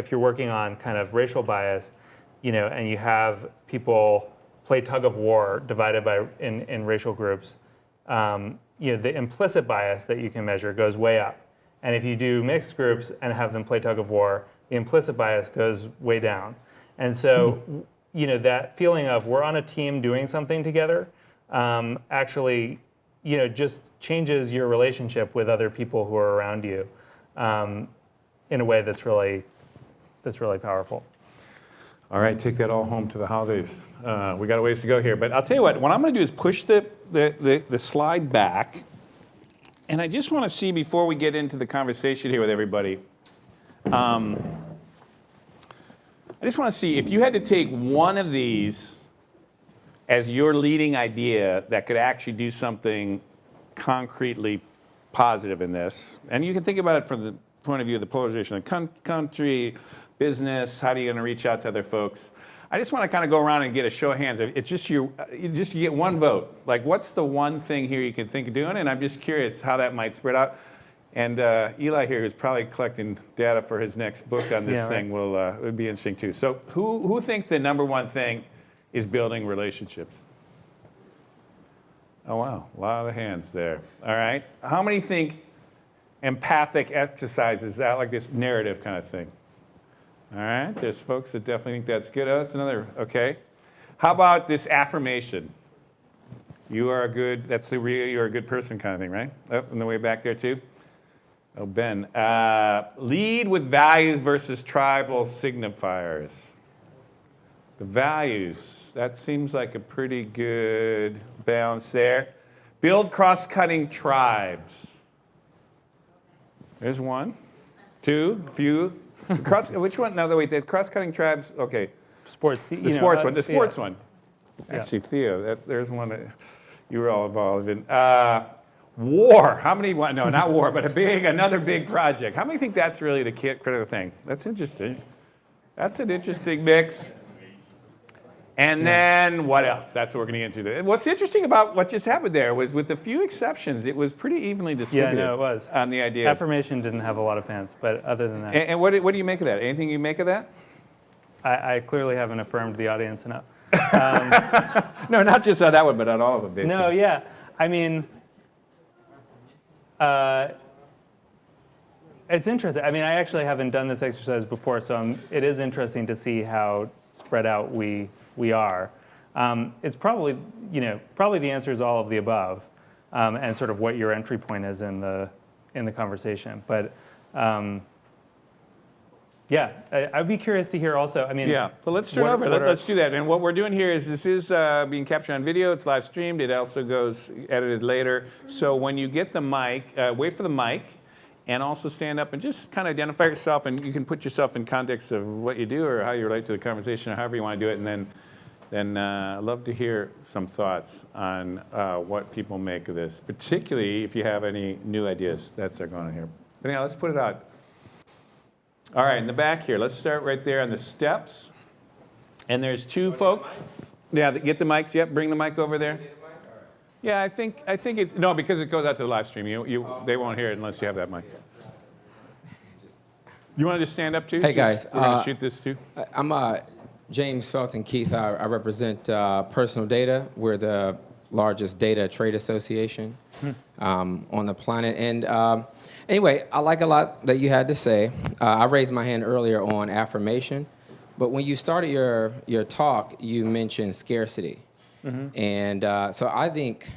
if you're working on kind of racial bias, and you have people play tug of war divided by in racial groups, the implicit bias that you can measure goes way up. And if you do mixed groups and have them play tug of war, the implicit bias goes way down. And so, that feeling of we're on a team doing something together, actually, just changes your relationship with other people who are around you. In a way that's really powerful. All right, take that all home to the holidays. We got a ways to go here, but I'll tell you what I'm going to do is push the slide back, and I just want to see before we get into the conversation here with everybody. I just want to see if you had to take one of these as your leading idea that could actually do something concretely positive in this, and you can think about it from the point of view of the polarization of the country, business, how are you going to reach out to other folks? I just want to kind of go around and get a show of hands. It's just you get one vote. Like, what's the one thing here you can think of doing? And I'm just curious how that might spread out. And Eli here, who's probably collecting data for his next book on this thing, would be interesting too. So who think the number one thing is building relationships? Oh, wow, a lot of hands there. All right. How many think empathic exercises, that like this narrative kind of thing? All right, there's folks that definitely think that's good. Oh, that's another, okay. How about this affirmation? You're a good person kind of thing, right? Oh, on the way back there too. Oh, Ben. Lead with values versus tribal signifiers. The values, that seems like a pretty good balance there. Build cross-cutting tribes. There's one, two, few. Which one? No, wait, the cross-cutting tribes, okay. Sports. The sports one. Actually, Theo, there's one that you were all involved in. War. How many? No, not war, but another big project. How many think that's really the critical thing? That's interesting. That's an interesting mix. And then what else? That's what we're going to get into. What's interesting about what just happened there was, with a few exceptions, it was pretty evenly distributed. Yeah, no, it was. On the idea. Affirmation didn't have a lot of fans, but other than that. And what do you make of that? Anything you make of that? I clearly haven't affirmed the audience enough. No, not just on that one, but on all of them, basically. No, yeah. I mean, it's interesting. I mean, I actually haven't done this exercise before, so it is interesting to see how spread out we are. It's probably, probably the answer is all of the above, and sort of what your entry point is in the conversation. But yeah, I'd be curious to hear also. I mean, Yeah, well, let's turn over. Let's do that. And what we're doing here is this is being captured on video. It's live streamed. It also goes edited later. So when you get the mic, wait for the mic, and also stand up and just kind of identify yourself. And you can put yourself in context of what you do or how you relate to the conversation or however you want to do it. And then I'd love to hear some thoughts on what people make of this, particularly if you have any new ideas. That's going on here. But anyhow, let's put it out. All right, in the back here, let's start right there on the steps. And there's two folks. Yeah, get the mics. Yep, bring the mic over there. Yeah, I think it's no, because it goes out to the live stream. They won't hear it unless you have that mic. You want to just stand up too? Hey guys, we're gonna shoot this too. I'm James Felton Keith. I represent Personal Data. We're the largest data trade association on the planet. And anyway, I like a lot that you had to say. I raised my hand earlier on affirmation, but when you started your talk, you mentioned scarcity. And so I think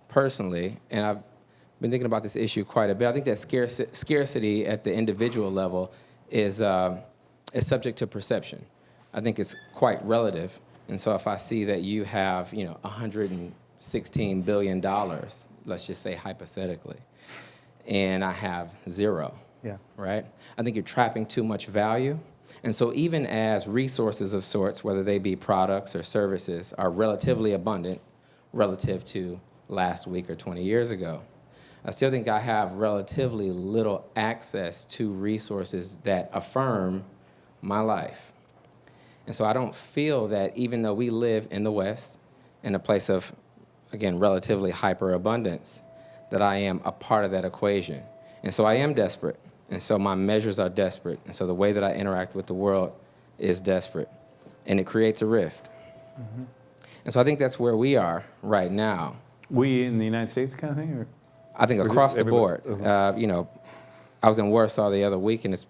personally, and I've been thinking about this issue quite a bit, I think that scarcity at the individual level is subject to perception. I think it's quite relative. And so if I see that you have, $116 billion, let's just say hypothetically, and I have zero, right? I think you're trapping too much value. And so even as resources of sorts, whether they be products or services, are relatively abundant relative to last week or 20 years ago, I still think I have relatively little access to resources that affirm my life. And so I don't feel that even though we live in the West, in a place of, again, relatively hyperabundance, that I am a part of that equation. And so I am desperate. And so my measures are desperate. And so the way that I interact with the world is desperate. And it creates a rift. And so I think that's where we are right now. We in the United States kind of thing? Or? I think across the board. I was in Warsaw the other week, and it's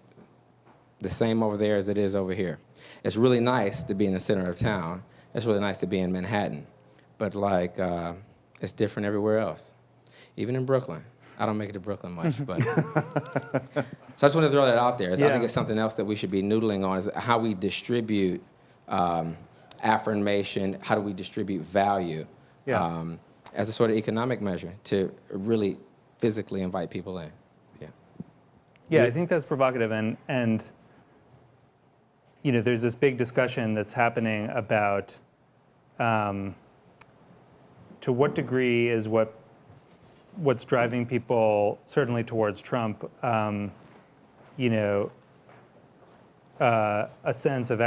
the same over there as it is over here. It's really nice to be in the center of town. It's really nice to be in Manhattan. But it's different everywhere else, even in Brooklyn. I don't make it to Brooklyn much, but so I just wanted to throw that out there. I think it's something else that we should be noodling on, is how we distribute affirmation, how do we distribute value as a sort of economic measure to really physically invite people in. Yeah, I think that's provocative, and there's this big discussion that's happening about to what degree is what's driving people certainly towards Trump, a sense of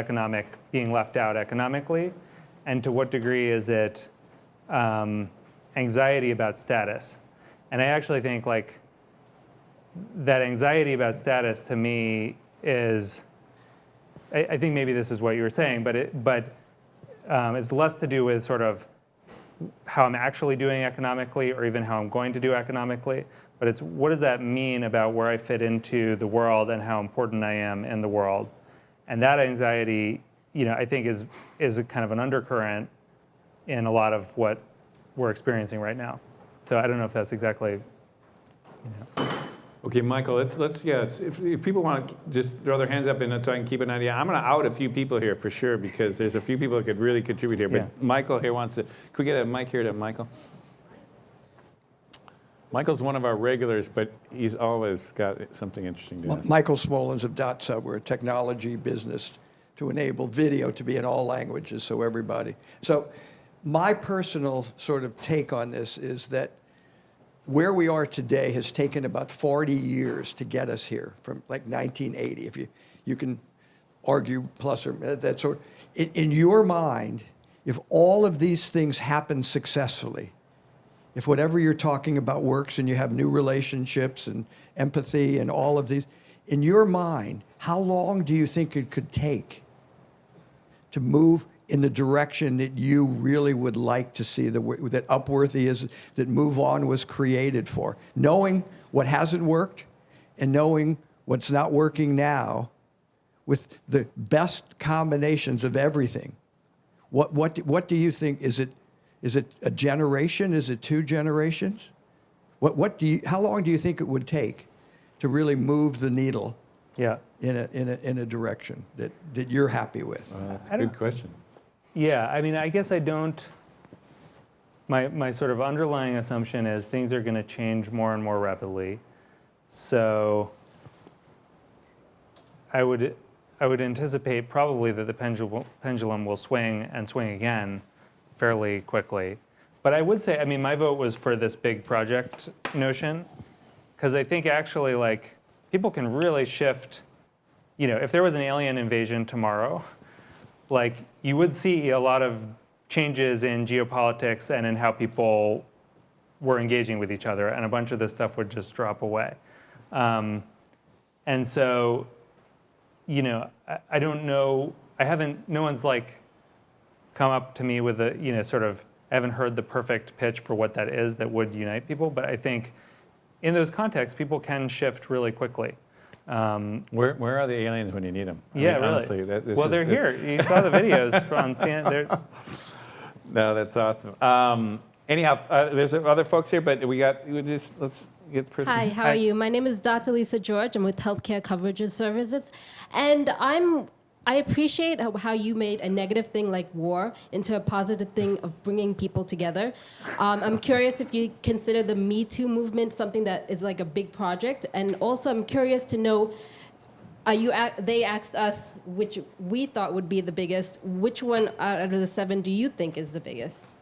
being left out economically, and to what degree is it anxiety about status. And I actually think that anxiety about status to me is, I think maybe this is what you were saying, but it's less to do with sort of how I'm actually doing economically or even how I'm going to do economically, but it's what does that mean about where I fit into the world and how important I am in the world. And that anxiety, I think is a kind of an undercurrent in a lot of what we're experiencing right now. So I don't know if that's exactly, Okay, Michael, let's if people want to just throw their hands up and so I can keep an idea. I'm going to out a few people here for sure because there's a few people that could really contribute here. But Michael here wants to, can we get a mic here to Michael? Michael's one of our regulars, but he's always got something interesting to say. Michael Smolens of DotSub. We're a technology business to enable video to be in all languages, so everybody. So my personal sort of take on this is that where we are today has taken about 40 years to get us here, from 1980. If you can argue plus or that sort. In your mind, if all of these things happen successfully, if whatever you're talking about works and you have new relationships and empathy and all of these, in your mind, how long do you think it could take to move in the direction that you really would like to see, that Upworthy is, that Move On was created for? Knowing what hasn't worked and knowing what's not working now with the best combinations of everything. What do you think? Is it a generation? Is it 2 generations? How long do you think it would take to really move the needle Yeah. in a direction that you're happy with? That's a good question. Yeah, I mean, I guess I don't. My sort of underlying assumption is things are going to change more and more rapidly. So I would anticipate probably that the pendulum will swing and swing again fairly quickly. But I would say, I mean, my vote was for this big project notion, because I think actually, like, people can really shift. You know, if there was an alien invasion tomorrow, like, you would see a lot of changes in geopolitics and in how people were engaging with each other, and a bunch of this stuff would just drop away. And so, you know, I don't know. No one's like come up to me with a, you know, sort of, I haven't heard the perfect pitch for what that is that would unite people, but I think in those contexts, people can shift really quickly. Where are the aliens when you need them? Yeah, really. Honestly, They're here. You saw the videos from CNN. No, that's awesome. Anyhow, there's other folks here, but let's get the person. Hi, how are you? My name is Dr. Lisa George. I'm with Healthcare Coverage and Services. And I appreciate how you made a negative thing like war into a positive thing of bringing people together. I'm curious if you consider the Me Too movement something that is like a big project. And also I'm curious to know, they asked us which we thought would be the biggest. Which one out of the 7 do you think is the biggest?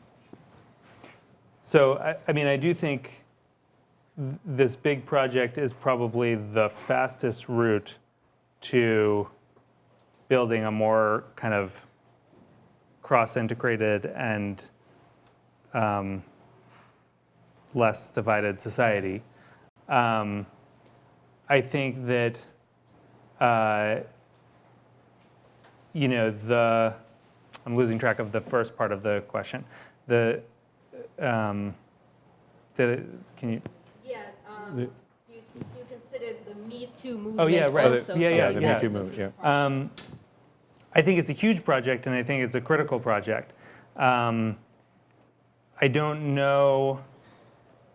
So, I mean, I do think this big project is probably the fastest route to building a more kind of cross-integrated and less divided society. I think that, you know, I'm losing track of the first part of the question. Can you? Yeah. Do you consider the Me Too movement Oh, yeah, right. also Yeah, something the Me that Too is a movement, big yeah. problem? I think it's a huge project, and I think it's a critical project. I don't know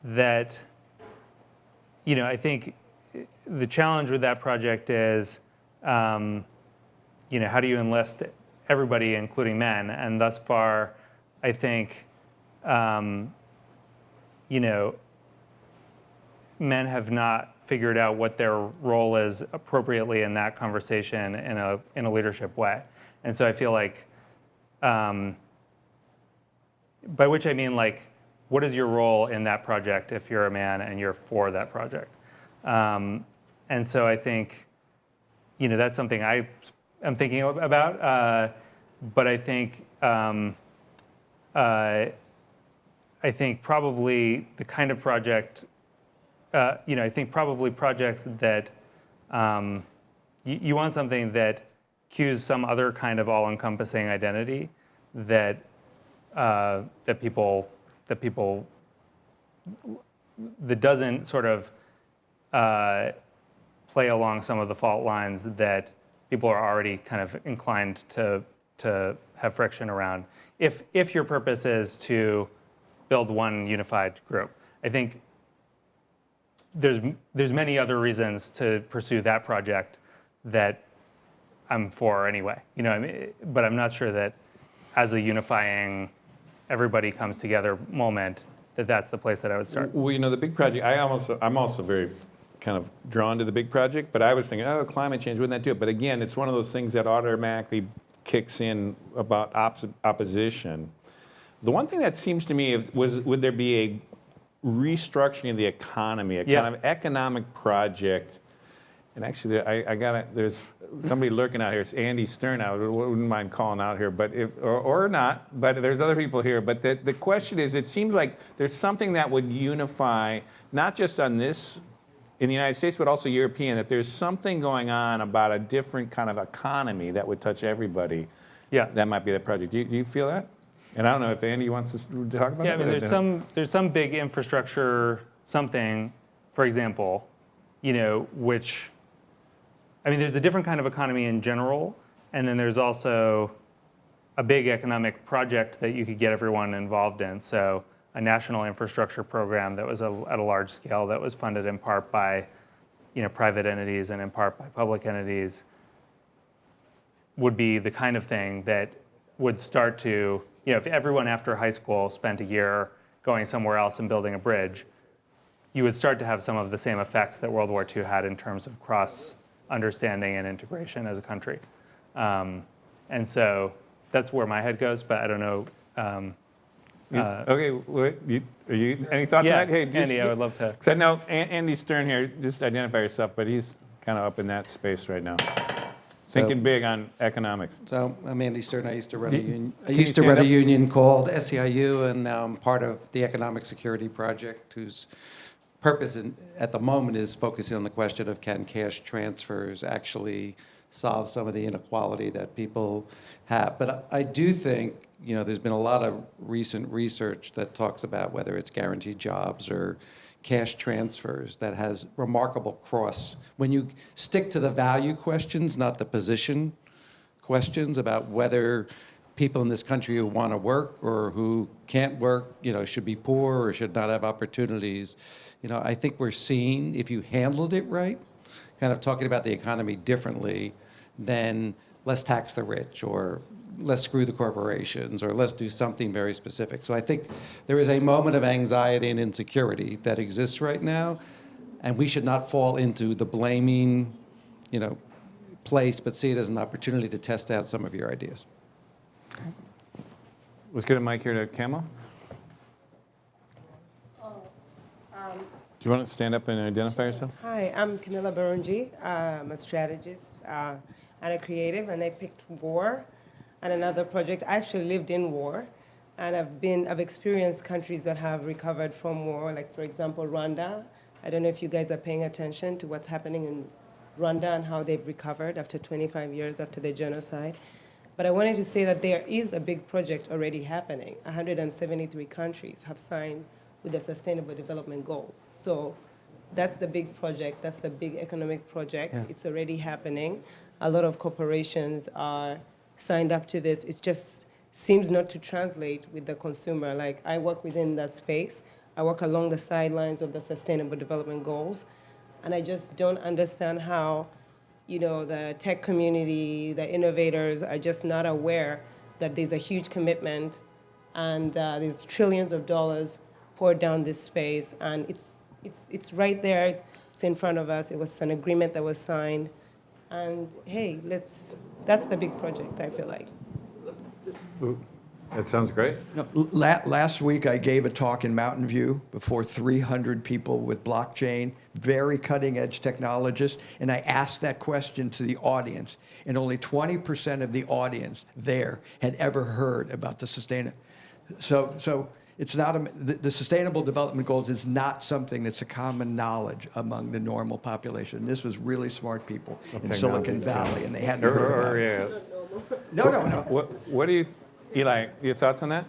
that, you know, I think the challenge with that project is, you know, how do you enlist everybody, including men? And thus far, I think, you know, men have not figured out what their role is appropriately in that conversation in a leadership way. And so I feel like, by which I mean, like, what is your role in that project if you're a man and you're for that project? And so I think, you know, that's something I am thinking about. But I think, I think probably the kind of project, you know, I think probably projects that you want something that cues some other kind of all-encompassing identity that doesn't sort of play along some of the fault lines that people are already kind of inclined to have friction around. If your purpose is to build one unified group, I think there's many other reasons to pursue that project that I'm for anyway. You know, I mean, but I'm not sure that as a unifying, everybody comes together moment, that's the place that I would start. Well, you know, the big project, I'm also very kind of drawn to the big project, but I was thinking, oh, climate change, wouldn't that do it? But again, it's one of those things that automatically kicks in about opposition. The one thing that seems to me would there be a restructuring of the economy, a kind of economic project? And actually, there's somebody lurking out here. It's Andy Stern. I wouldn't mind calling out here, but or not. But there's other people here. But the question is, it seems like there's something that would unify, not just on this in the United States, but also European. That there's something going on about a different kind of economy that would touch everybody. Yeah. that might be the project. Do you feel that? And I don't know if Andy wants to talk about Yeah, I it. mean, there's some big infrastructure something, for example, which, I mean, there's a different kind of economy in general, and then there's also a big economic project that you could get everyone involved in. So a national infrastructure program that was at a large scale that was funded in part by, private entities and in part by public entities would be the kind of thing that would start to, if everyone after high school spent a year going somewhere else and building a bridge, you would start to have some of the same effects that World War II had in terms of cross understanding and integration as a country. And so that's where my head goes, but I don't know. Okay, any thoughts Yeah, on that? Hey, Andy, I would love to. So no, Andy Stern here, just identify yourself, but he's kind of up in that space right now. Thinking big on economics. So I'm Andy Stern. I used to run a Can union. I you used to stand run a up? union called SEIU, and now I'm part of the Economic Security Project, whose purpose at the moment is focusing on the question of can cash transfers actually solve some of the inequality that people have. But I do think, there's been a lot of recent research that talks about whether it's guaranteed jobs or cash transfers that has remarkable cross. When you stick to the value questions, not the position questions about whether people in this country who want to work or who can't work, should be poor or should not have opportunities. I think we're seeing, if you handled it right, kind of talking about the economy differently than let's tax the rich or let's screw the corporations or let's do something very specific. So I think there is a moment of anxiety and insecurity that exists right now, and we should not fall into the blaming, place, but see it as an opportunity to test out some of your ideas. Let's get a mic here to Camel. Do you want to stand up and identify yourself? Hi, I'm Camilla Barungi. I'm a strategist and a creative, and I picked war and another project. I actually lived in war, and I've experienced countries that have recovered from war, like, for example, Rwanda. I don't know if you guys are paying attention to what's happening in Rwanda and how they've recovered after 25 years after the genocide. But I wanted to say that there is a big project already happening. 173 countries have signed with the Sustainable Development Goals. So that's the big project, that's the big economic project. Yeah. It's already happening. A lot of corporations are signed up to this. It just seems not to translate with the consumer. Like, I work within that space. I work along the sidelines of the Sustainable Development Goals. And I just don't understand how, the tech community, the innovators are just not aware that there's a huge commitment and there's trillions of dollars poured down this space, and it's right there. It's in front of us. It was an agreement that was signed, and hey, that's the big project. I feel like. That sounds great. Last week, I gave a talk in Mountain View before 300 people with blockchain, very cutting-edge technologists, and I asked that question to the audience, and only 20% of the audience there had ever heard about the sustainable. So it's not the Sustainable Development Goals is not something that's a common knowledge among the normal population. This was really smart people in Silicon Valley, and they hadn't heard about it. Yeah. No. What do you, Eli, your thoughts on that?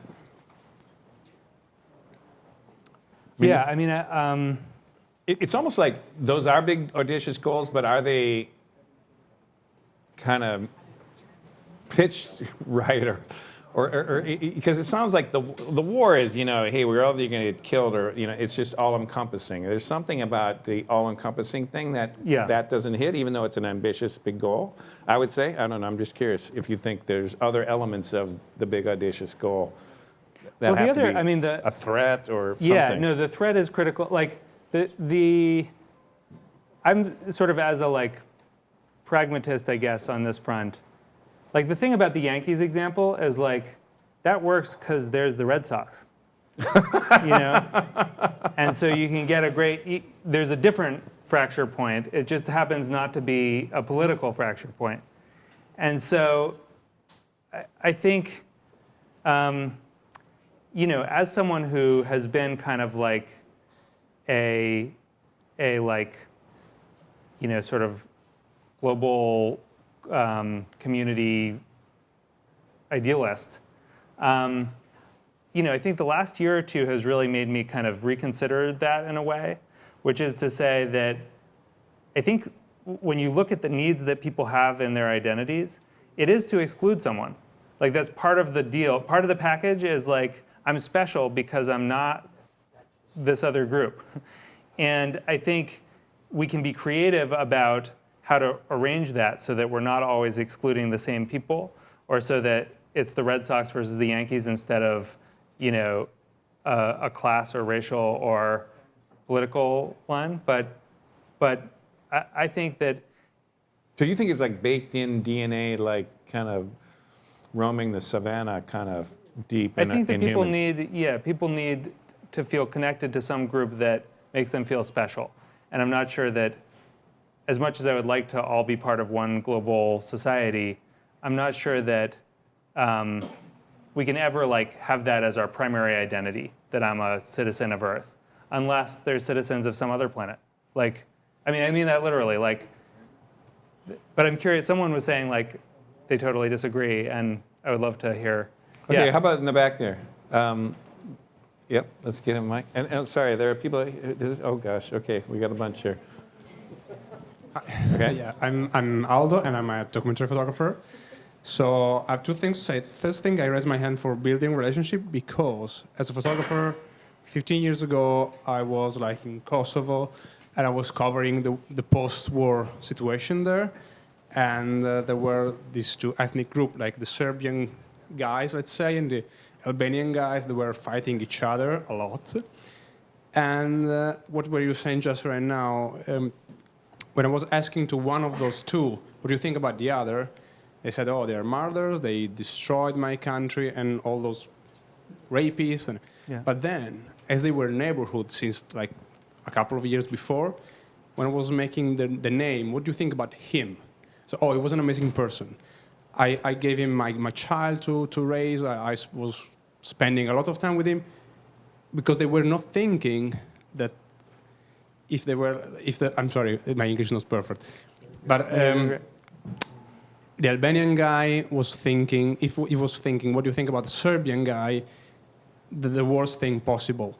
Yeah, I mean, It's almost like those are big, audacious goals, but are they kind of pitched right, or because it sounds like the war is, hey, we're all going to get killed, or it's just all-encompassing. There's something about the all-encompassing thing that doesn't hit, even though it's an ambitious big goal. I would say, I don't know. I'm just curious if you think there's other elements of the big audacious goal that Well, the have other- to be I mean, a threat or something. yeah, no, the threat is critical. Like I'm sort of as a pragmatist, I guess, on this front. Like, the thing about the Yankees example is that works because there's the Red Sox, and so you can get there's a different fracture point. It just happens not to be a political fracture point. And so I think, as someone who has been kind of like a sort of global community idealist. I think the last year or two has really made me kind of reconsider that in a way, which is to say that I think when you look at the needs that people have in their identities, it is to exclude someone. Like that's part of the deal. Part of the package is like, I'm special because I'm not this other group. And I think we can be creative about how to arrange that so that we're not always excluding the same people, or so that it's the Red Sox versus the Yankees instead of, a class or racial or political line. But I think that. So you think it's like baked in DNA, like kind of roaming the savannah kind of deep in I think that people humans? people need to feel connected to some group that makes them feel special. And I'm not sure that, as much as I would like to all be part of one global society, I'm not sure that we can ever have that as our primary identity, that I'm a citizen of Earth, unless they're citizens of some other planet. I mean that literally. But I'm curious. Someone was saying they totally disagree, and I would love to hear. Okay, Yeah. how about in the back there? Yep, let's get him, Mike. And sorry, there are people. Oh gosh, okay, we got a bunch here. Okay. Yeah, I'm Aldo, and I'm a documentary photographer. So I have two things to say. First thing, I raised my hand for building relationship because as a photographer, 15 years ago, I was in Kosovo, and I was covering the post-war situation there. And there were these two ethnic groups, like the Serbian guys, let's say, and the Albanian guys. They were fighting each other a lot. And what were you saying just right now? When I was asking to one of those two, what do you think about the other? They said, oh, they're murderers, they destroyed my country, and all those rapists. Yeah. But then, as they were neighborhoods since a couple of years before, when I was making the name, what do you think about him? So, oh, he was an amazing person. I gave him my child to raise. I was spending a lot of time with him because they were not thinking that I'm sorry, my English is not perfect. But the Albanian guy was thinking, if he was thinking, what do you think about the Serbian guy, the worst thing possible.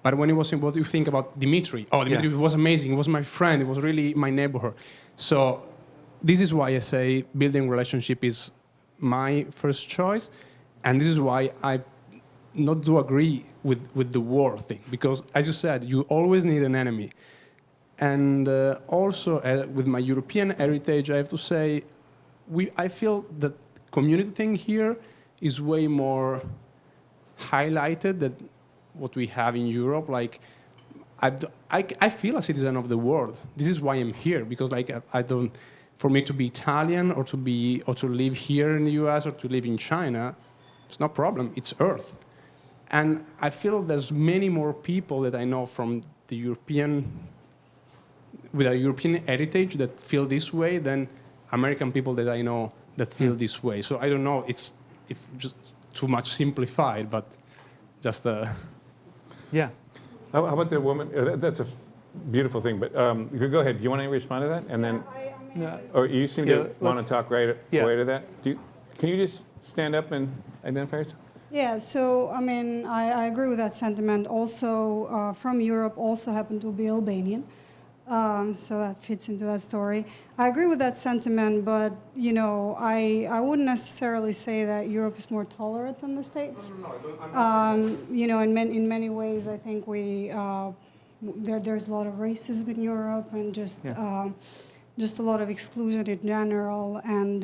But when he was saying, what do you think about Dimitri? Oh, Dimitri was amazing. He was my friend. He was really my neighbor. So this is why I say building relationship is my first choice. And this is why I not do agree with the war thing. Because, as you said, you always need an enemy. And also, with my European heritage, I have to say, I feel that community thing here is way more highlighted than what we have in Europe. I feel a citizen of the world. This is why I'm here, because I don't. For me to be Italian or to live here in the U.S. or to live in China, it's no problem. It's Earth, and I feel there's many more people that I know from the with a European heritage that feel this way than American people that I know that feel this way. So I don't know. It's just too much simplified, but just Yeah. How about the woman? That's a beautiful thing. But go ahead. Do you want to respond to that? And then, or you seem to want to talk right away to that. Can you just stand up and identify yourself? Yeah, so I mean, I agree with that sentiment. Also, from Europe, also happen to be Albanian, so that fits into that story. I agree with that sentiment, but I wouldn't necessarily say that Europe is more tolerant than the States. In many ways, I think there's a lot of racism in Europe and just a lot of exclusion in general. And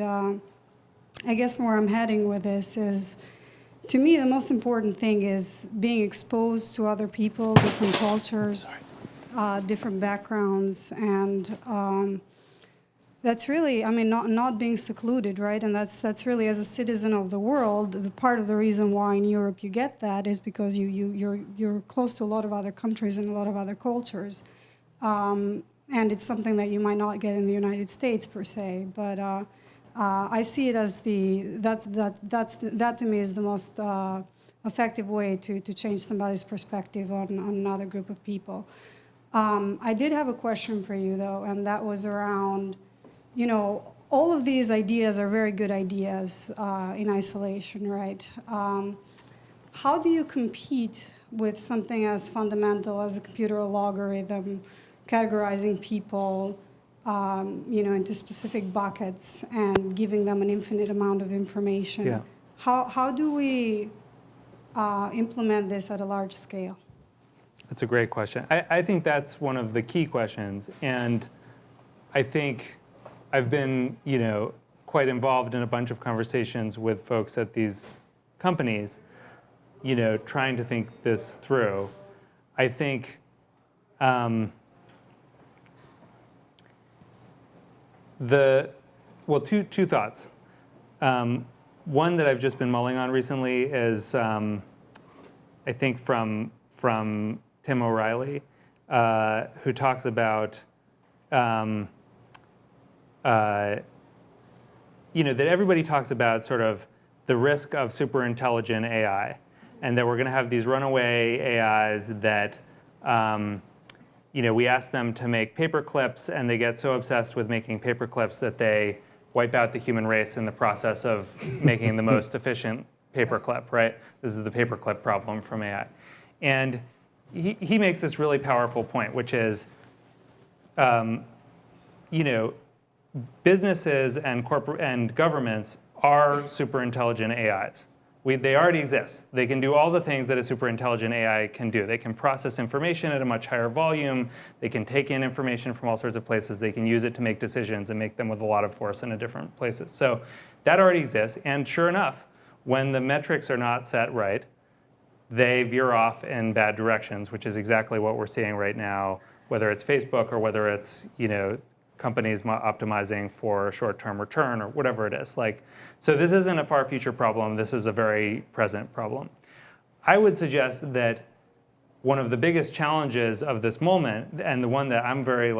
I guess where I'm heading with this is, to me, the most important thing is being exposed to other people, different cultures, different backgrounds, and that's really, not being secluded, right? And that's really, as a citizen of the world, the part of the reason why in Europe you get that is because you're close to a lot of other countries and a lot of other cultures, and it's something that you might not get in the United States per se, but. I see it as that to me is the most effective way to change somebody's perspective on another group of people. I did have a question for you though, and that was around, all of these ideas are very good ideas in isolation, right? How do you compete with something as fundamental as a computer algorithm, categorizing people, into specific buckets and giving them an infinite amount of information? Yeah. How do we implement this at a large scale? That's a great question. I think that's one of the key questions, and I think I've been, quite involved in a bunch of conversations with folks at these companies, trying to think this through. I think two thoughts. One that I've just been mulling on recently is, I think from Tim O'Reilly, who talks about, that everybody talks about sort of the risk of super intelligent AI, and that we're going to have these runaway AIs that, we ask them to make paper clips, and they get so obsessed with making paper clips that they wipe out the human race in the process of making the most efficient paper clip, right? This is the paper clip problem from AI. And he makes this really powerful point, which is, businesses and governments are super intelligent AIs. They already exist. They can do all the things that a super intelligent AI can do. They can process information at a much higher volume. They can take in information from all sorts of places. They can use it to make decisions and make them with a lot of force in different places. So that already exists. And sure enough, when the metrics are not set right, they veer off in bad directions, which is exactly what we're seeing right now, whether it's Facebook or whether it's, companies optimizing for short-term return or whatever it is. So this isn't a far future problem. This is a very present problem. I would suggest that one of the biggest challenges of this moment, and the one that I'm very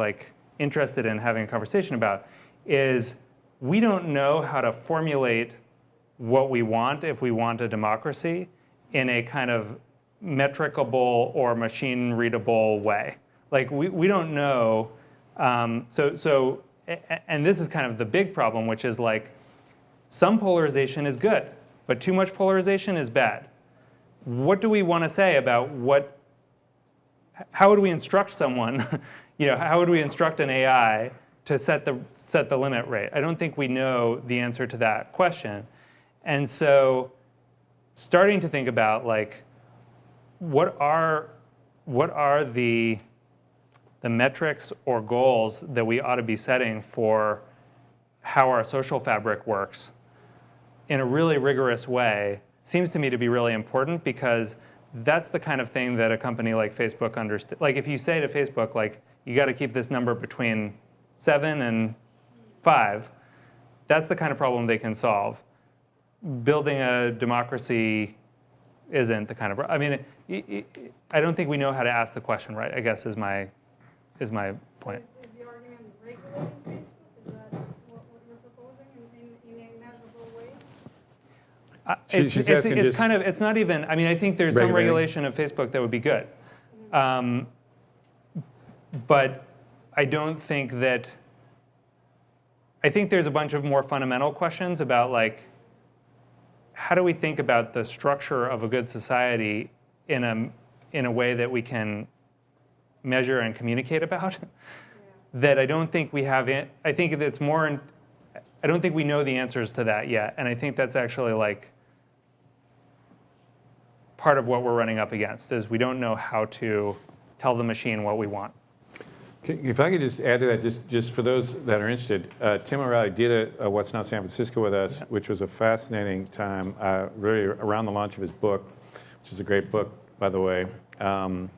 interested in having a conversation about, is we don't know how to formulate what we want if we want a democracy in a kind of metricable or machine-readable way. We don't know. And this is kind of the big problem, which is some polarization is good, but too much polarization is bad. What do we want to say about how would we instruct someone, how would we instruct an AI to set the limit rate? I don't think we know the answer to that question. And so starting to think about what are the metrics or goals that we ought to be setting for how our social fabric works in a really rigorous way seems to me to be really important, because that's the kind of thing that a company like Facebook understands. If you say to Facebook, you got to keep this number between 7 and 5, that's the kind of problem they can solve. Building a democracy isn't the kind of, I don't think we know how to ask the question right, I guess is my point. So is the argument regulating Facebook? Is that what you're proposing in a measurable way? It's not even, I think there's some regulation of Facebook that would be good. But I don't think that, I think there's a bunch of more fundamental questions about how do we think about the structure of a good society in a way that we can measure and communicate about, that I don't think we have. I think it's more. I don't think we know the answers to that yet, and I think that's actually part of what we're running up against, is we don't know how to tell the machine what we want. If I could just add to that, just for those that are interested, Tim O'Reilly did a What's Now San Francisco with us, which was a fascinating time, really around the launch of his book, which is a great book, by the way. And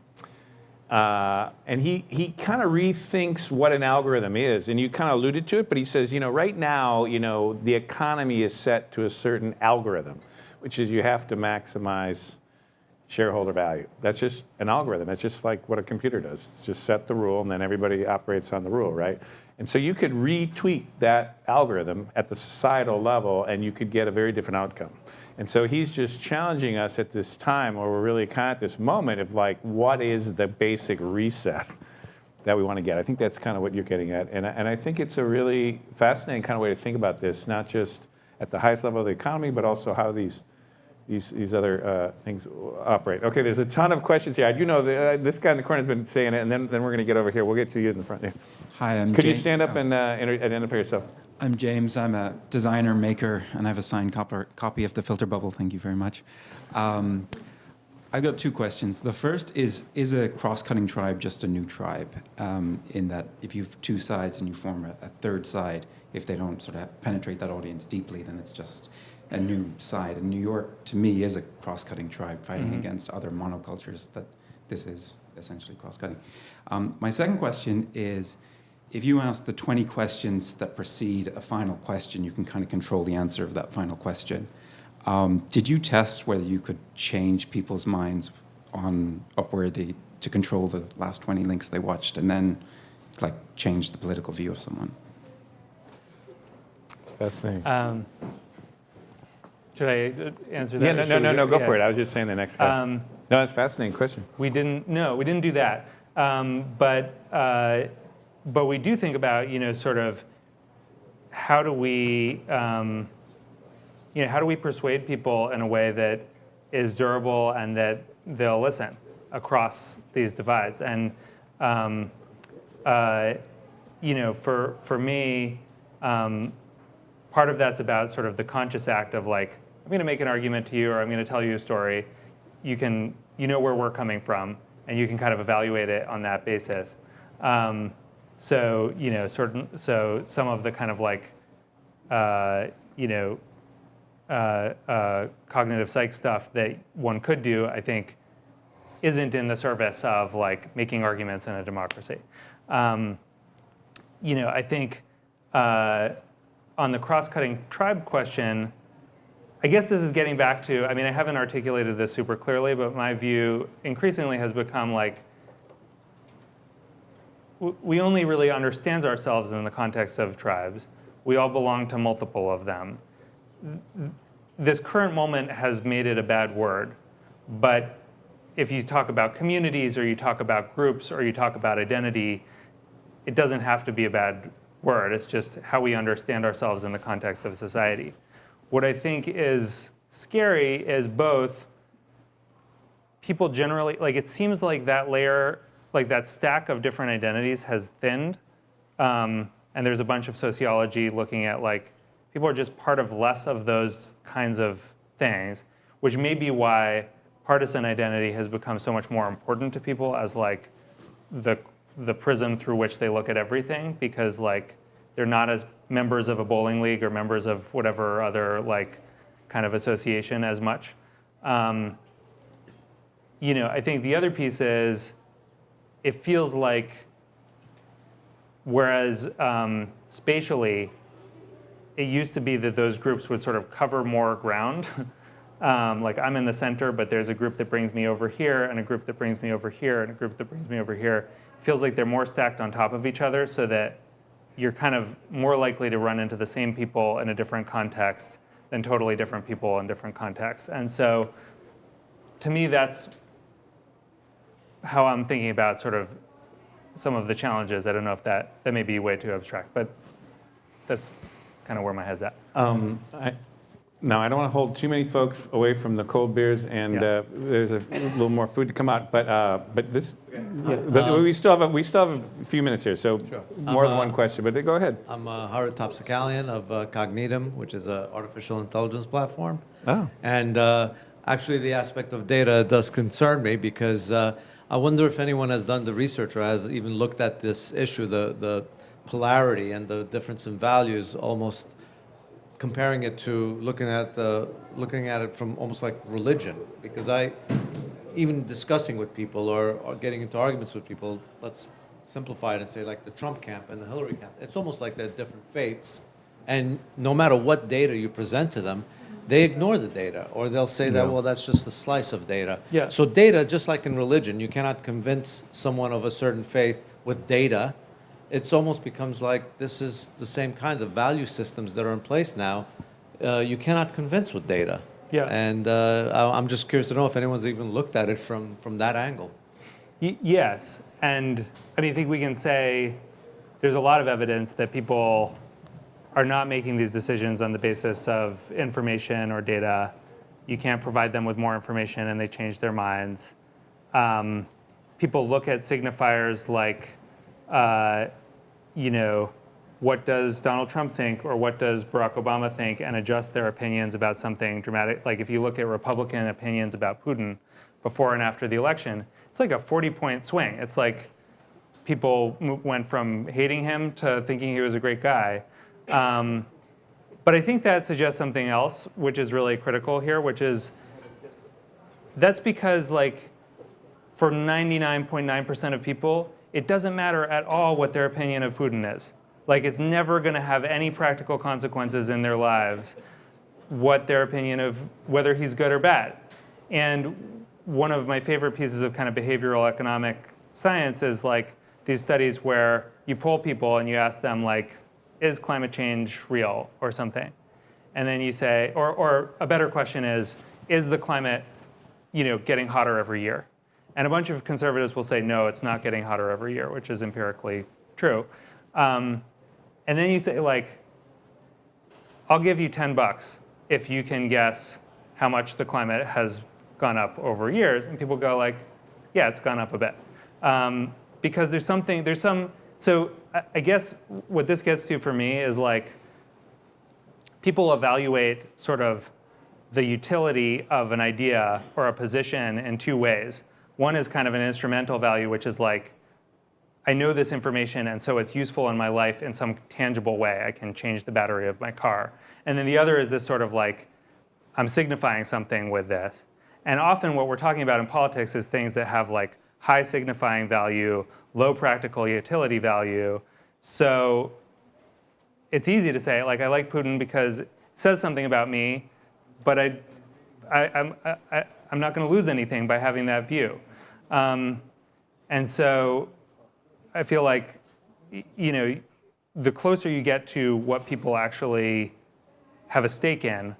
he kind of rethinks what an algorithm is, and you kind of alluded to it, but he says, right now, the economy is set to a certain algorithm, which is you have to maximize shareholder value. That's just an algorithm. That's just like what a computer does. It's just set the rule, and then everybody operates on the rule, right? And so you could retweak that algorithm at the societal level, and you could get a very different outcome. And so he's just challenging us at this time, where we're really kind of at this moment of what is the basic reset that we want to get. I think that's kind of what you're getting at. And I think it's a really fascinating kind of way to think about this, not just at the highest level of the economy, but also how these other things operate. Okay, there's a ton of questions here. You know, this guy in the corner has been saying it, and then we're going to get over here. We'll get to you in the front there. Hi, I'm Could you James. stand up and identify yourself? I'm James. I'm a designer, maker, and I have a signed copy of the Filter Bubble. Thank you very much. I've got two questions. The first is a cross-cutting tribe just a new tribe? In that if you have two sides and you form a third side, if they don't sort of penetrate that audience deeply, then it's just a new side. And New York, to me, is a cross-cutting tribe fighting against other monocultures that this is essentially cross-cutting. My second question is, if you ask the 20 questions that precede a final question, you can kind of control the answer of that final question. Did you test whether you could change people's minds on Upworthy to control the last 20 links they watched and then like change the political view of someone? It's fascinating. Should I answer that? Yeah, or should we no, go yeah. for it. I was just saying the next guy. No, that's a fascinating question. We didn't do that. But we do think about, sort of how do we, how do we persuade people in a way that is durable and that they'll listen across these divides? And, for me, part of that's about sort of the conscious act of like, I'm going to make an argument to you, or I'm going to tell you a story. You know where we're coming from, and you can kind of evaluate it on that basis. So some of the kind of like, cognitive psych stuff that one could do, I think, isn't in the service of like making arguments in a democracy. I think on the cross-cutting tribe question, I guess this is getting back to, I haven't articulated this super clearly, but my view increasingly has become like, we only really understand ourselves in the context of tribes. We all belong to multiple of them. This current moment has made it a bad word, but if you talk about communities or you talk about groups or you talk about identity, it doesn't have to be a bad word. It's just how we understand ourselves in the context of society. What I think is scary is both people generally, like it seems like that layer, like that stack of different identities has thinned. And there's a bunch of sociology looking at like, people are just part of less of those kinds of things, which may be why partisan identity has become so much more important to people as like the prism through which they look at everything, because like they're not as members of a bowling league or members of whatever other like kind of association as much. I think the other piece is, it feels like, whereas spatially, it used to be that those groups would sort of cover more ground. Like I'm in the center, but there's a group that brings me over here, and a group that brings me over here, and a group that brings me over here. It feels like they're more stacked on top of each other, so that you're kind of more likely to run into the same people in a different context than totally different people in different contexts. And so, to me, that's how I'm thinking about sort of some of the challenges. I don't know if that may be way too abstract, but that's kind of where my head's at. Now, I don't want to hold too many folks away from the cold beers, and Yeah. there's a little more food to come out. But we still have a few minutes here, so more than one question. But go ahead. I'm Harit Topsakalian of Cognitum, which is an artificial intelligence platform. Oh. And actually, the aspect of data does concern me, because I wonder if anyone has done the research or has even looked at this issue, the polarity and the difference in values, almost comparing it to looking at it from almost like religion. Because even discussing with people or getting into arguments with people, let's simplify it and say like the Trump camp and the Hillary camp, it's almost like they're different faiths. And no matter what data you present to them, they ignore the data, or they'll say that, well, that's just a slice of data. Yeah. So data, just like in religion, you cannot convince someone of a certain faith with data. It almost becomes like this is the same kind of value systems that are in place now. You cannot convince with data. Yeah. And I'm just curious to know if anyone's even looked at it from that angle. Yes, and I mean, I think we can say there's a lot of evidence that people are not making these decisions on the basis of information or data. You can't provide them with more information and they change their minds. People look at signifiers like, what does Donald Trump think or what does Barack Obama think, and adjust their opinions about something dramatic. Like if you look at Republican opinions about Putin before and after the election, it's like a 40-point swing. It's like people went from hating him to thinking he was a great guy. But I think that suggests something else, which is really critical here, which is that's because like for 99.9% of people, it doesn't matter at all what their opinion of Putin is. Like it's never going to have any practical consequences in their lives, what their opinion of whether he's good or bad. And one of my favorite pieces of kind of behavioral economic science is like these studies where you poll people and you ask them like, is climate change real or something? And then you say, or a better question is the climate, getting hotter every year? And a bunch of conservatives will say, no, it's not getting hotter every year, which is empirically true. And then you say, like, I'll give you $10 if you can guess how much the climate has gone up over years. And people go like, yeah, it's gone up a bit. Because so I guess what this gets to for me is like, people evaluate sort of the utility of an idea or a position in two ways. One is kind of an instrumental value, which is like, I know this information and so it's useful in my life in some tangible way. I can change the battery of my car. And then the other is this sort of like, I'm signifying something with this. And often what we're talking about in politics is things that have like high signifying value, low practical utility value. So it's easy to say, like, I like Putin because it says something about me, but I'm not going to lose anything by having that view. And so I feel like, the closer you get to what people actually have a stake in,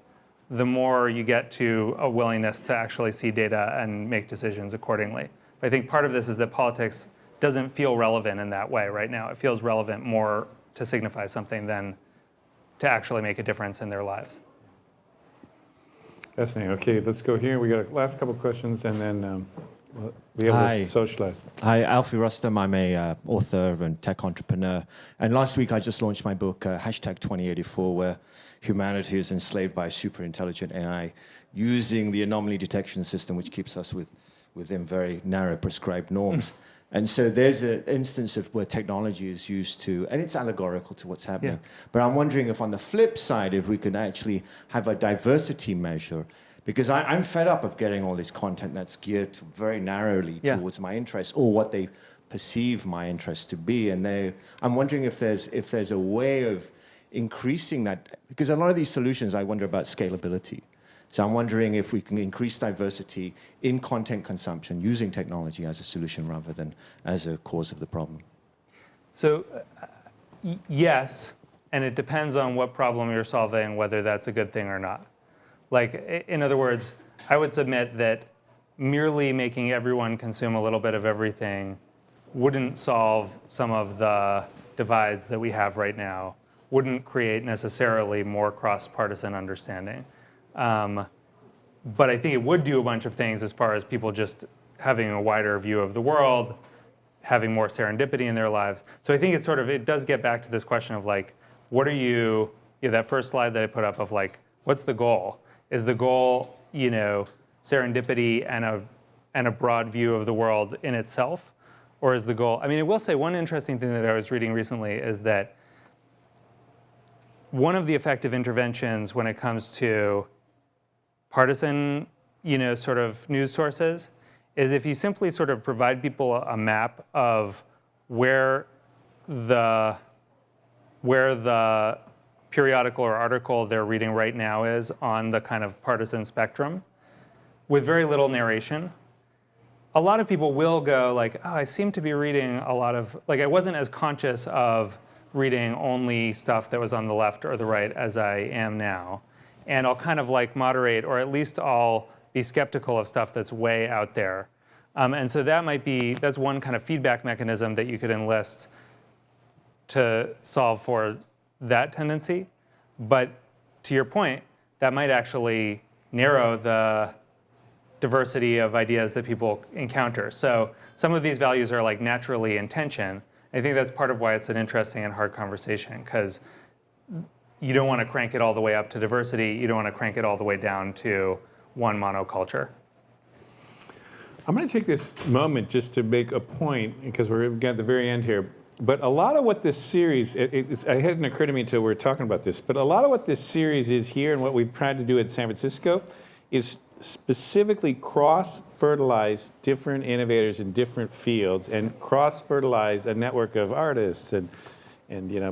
the more you get to a willingness to actually see data and make decisions accordingly. But I think part of this is that politics doesn't feel relevant in that way right now. It feels relevant more to signify something than to actually make a difference in their lives. Fascinating. Okay, let's go here. We got a last couple of questions, and then we'll be able Hi. to socialize. Hi, Alfie Rustam. I'm a author and tech entrepreneur. And last week I just launched my book, hashtag 2084, where humanity is enslaved by a super intelligent AI using the anomaly detection system, which keeps us within very narrow prescribed norms. And so there's an instance of where technology is used to, and it's allegorical to what's happening. Yeah. But I'm wondering if on the flip side, if we could actually have a diversity measure, because I'm fed up of getting all this content that's geared to very narrowly towards my interests or what they perceive my interests to be. And I'm wondering if there's a way of increasing that, because a lot of these solutions, I wonder about scalability. So I'm wondering if we can increase diversity in content consumption using technology as a solution rather than as a cause of the problem. So yes, and it depends on what problem you're solving, whether that's a good thing or not. Like, in other words, I would submit that merely making everyone consume a little bit of everything wouldn't solve some of the divides that we have right now, wouldn't create necessarily more cross-partisan understanding. But I think it would do a bunch of things as far as people just having a wider view of the world, having more serendipity in their lives. So I think it does get back to this question of like, what are you that first slide that I put up of like, what's the goal? Is the goal, serendipity and a broad view of the world in itself? Or is the goal, I will say one interesting thing that I was reading recently is that one of the effective interventions when it comes to partisan, sort of news sources is if you simply sort of provide people a map of where the periodical or article they're reading right now is on the kind of partisan spectrum with very little narration. A lot of people will go like, oh, I seem to be reading a lot of, like I wasn't as conscious of reading only stuff that was on the left or the right as I am now. And I'll kind of like moderate, or at least I'll be skeptical of stuff that's way out there. And so that's one kind of feedback mechanism that you could enlist to solve for that tendency. But to your point, that might actually narrow the diversity of ideas that people encounter. So some of these values are like naturally in tension. I think that's part of why it's an interesting and hard conversation, because you don't want to crank it all the way up to diversity. You don't want to crank it all the way down to one monoculture. I'm going to take this moment just to make a point, because we're at the very end here. But a lot of what this series, it hadn't occurred to me until we were talking about this, but a lot of what this series is here and what we've tried to do at San Francisco is specifically cross-fertilize different innovators in different fields and cross-fertilize a network of artists and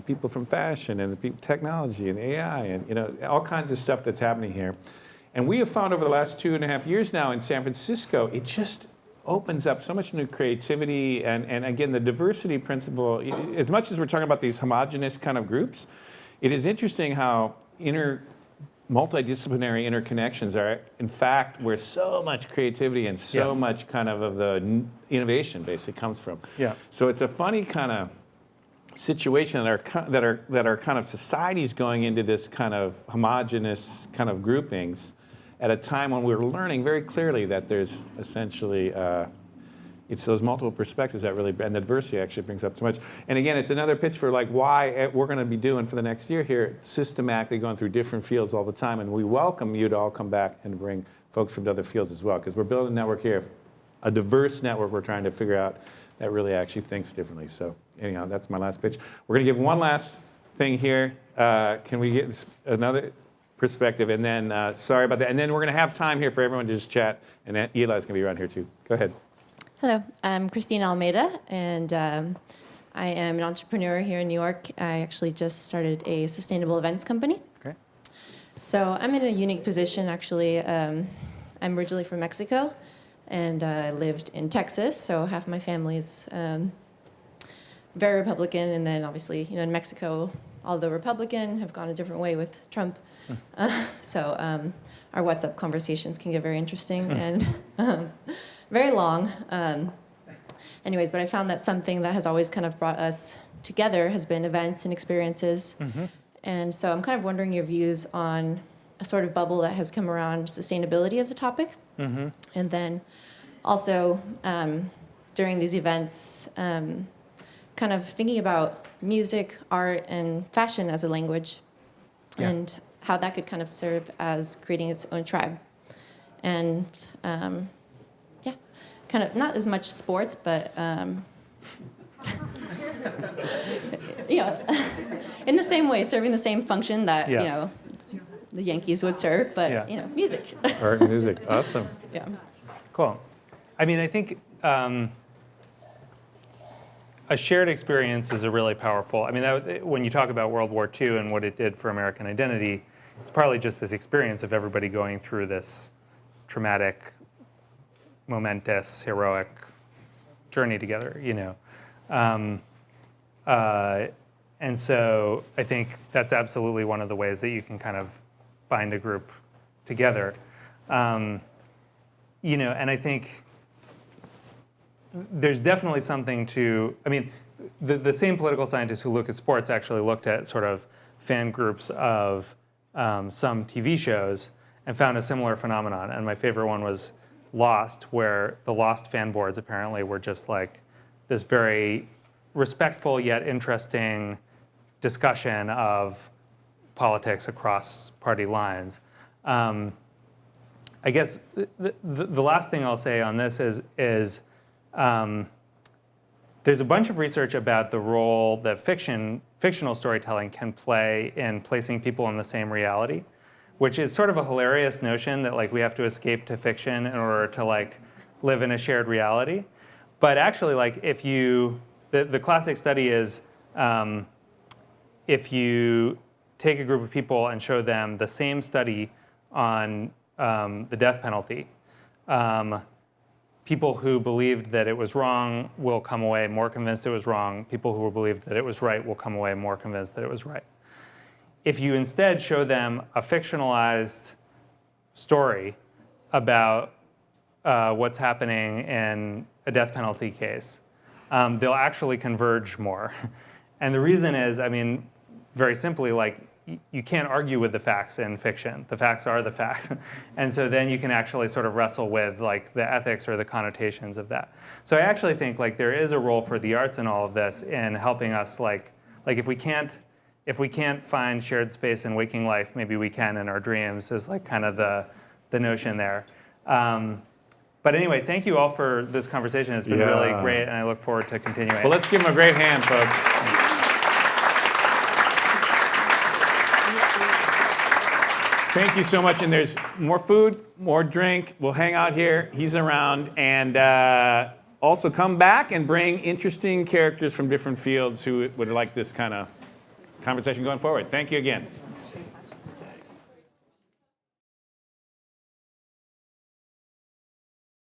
people from fashion and technology and AI and all kinds of stuff that's happening here. And we have found over the last 2.5 years now in San Francisco, it just opens up so much new creativity and again, the diversity principle, as much as we're talking about these homogenous kind of groups, it is interesting how multidisciplinary interconnections are, in fact, where so much creativity and so much kind of the innovation basically comes from. Yeah. So it's a funny kind of situation that are kind of societies going into this kind of homogenous kind of groupings at a time when we're learning very clearly that there's essentially it's those multiple perspectives that really, and the diversity actually brings up so much. And again, it's another pitch for like why we're going to be doing for the next year here, systematically going through different fields all the time. And we welcome you to all come back and bring folks from other fields as well, because we're building a network here, a diverse network we're trying to figure out that really actually thinks differently. So anyhow, that's my last pitch. We're going to give one last thing here. Can we get another perspective? And then, sorry about that. And then we're going to have time here for everyone to just chat. And Eli's going to be around here too. Go ahead. Hello, I'm Christine Almeida, and I am an entrepreneur here in New York. I actually just started a sustainable events company. Okay. So I'm in a unique position, actually. I'm originally from Mexico, and I lived in Texas, so half my family is very Republican, and then obviously, in Mexico, although Republican, have gone a different way with Trump. So our WhatsApp conversations can get very interesting and very long. Anyways, but I found that something that has always kind of brought us together has been events and experiences. Mm-hmm. And so I'm kind of wondering your views on a sort of bubble that has come around sustainability as a topic. Mm-hmm. And then also during these events, kind of thinking about music, art, and fashion as a language, and how that could kind of serve as creating its own tribe. And kind of not as much sports, but in the same way, serving the same function that the Yankees would serve, but music. Art and music, awesome. Yeah. Cool. I mean, I think a shared experience is a really powerful. I mean, when you talk about World War II and what it did for American identity, it's partly just this experience of everybody going through this traumatic, momentous, heroic journey together, and so I think that's absolutely one of the ways that you can kind of bind a group together, and I think there's definitely something to, I mean, the same political scientists who look at sports actually looked at sort of fan groups of some TV shows and found a similar phenomenon, and my favorite one was Lost, where the Lost fan boards apparently were just like this very respectful yet interesting discussion of politics across party lines. I guess the last thing I'll say on this is there's a bunch of research about the role that fictional storytelling can play in placing people in the same reality, which is sort of a hilarious notion that like we have to escape to fiction in order to like live in a shared reality. But actually, like if you, the classic study is if you take a group of people and show them the same study on the death penalty, people who believed that it was wrong will come away more convinced it was wrong. People who believed that it was right will come away more convinced that it was right. If you instead show them a fictionalized story about what's happening in a death penalty case, they'll actually converge more. And the reason is, I mean, very simply, like, you can't argue with the facts in fiction. The facts are the facts. And so then you can actually sort of wrestle with like the ethics or the connotations of that. So I actually think like there is a role for the arts in all of this in helping us like if we can't find shared space in waking life, maybe we can in our dreams is like kind of the notion there. But anyway, thank you all for this conversation. It's been really great, and I look forward to continuing. Well, let's give them a great hand, folks. Thank you so much. And there's more food, more drink. We'll hang out here. He's around. And also come back and bring interesting characters from different fields who would like this kind of conversation going forward. Thank you again.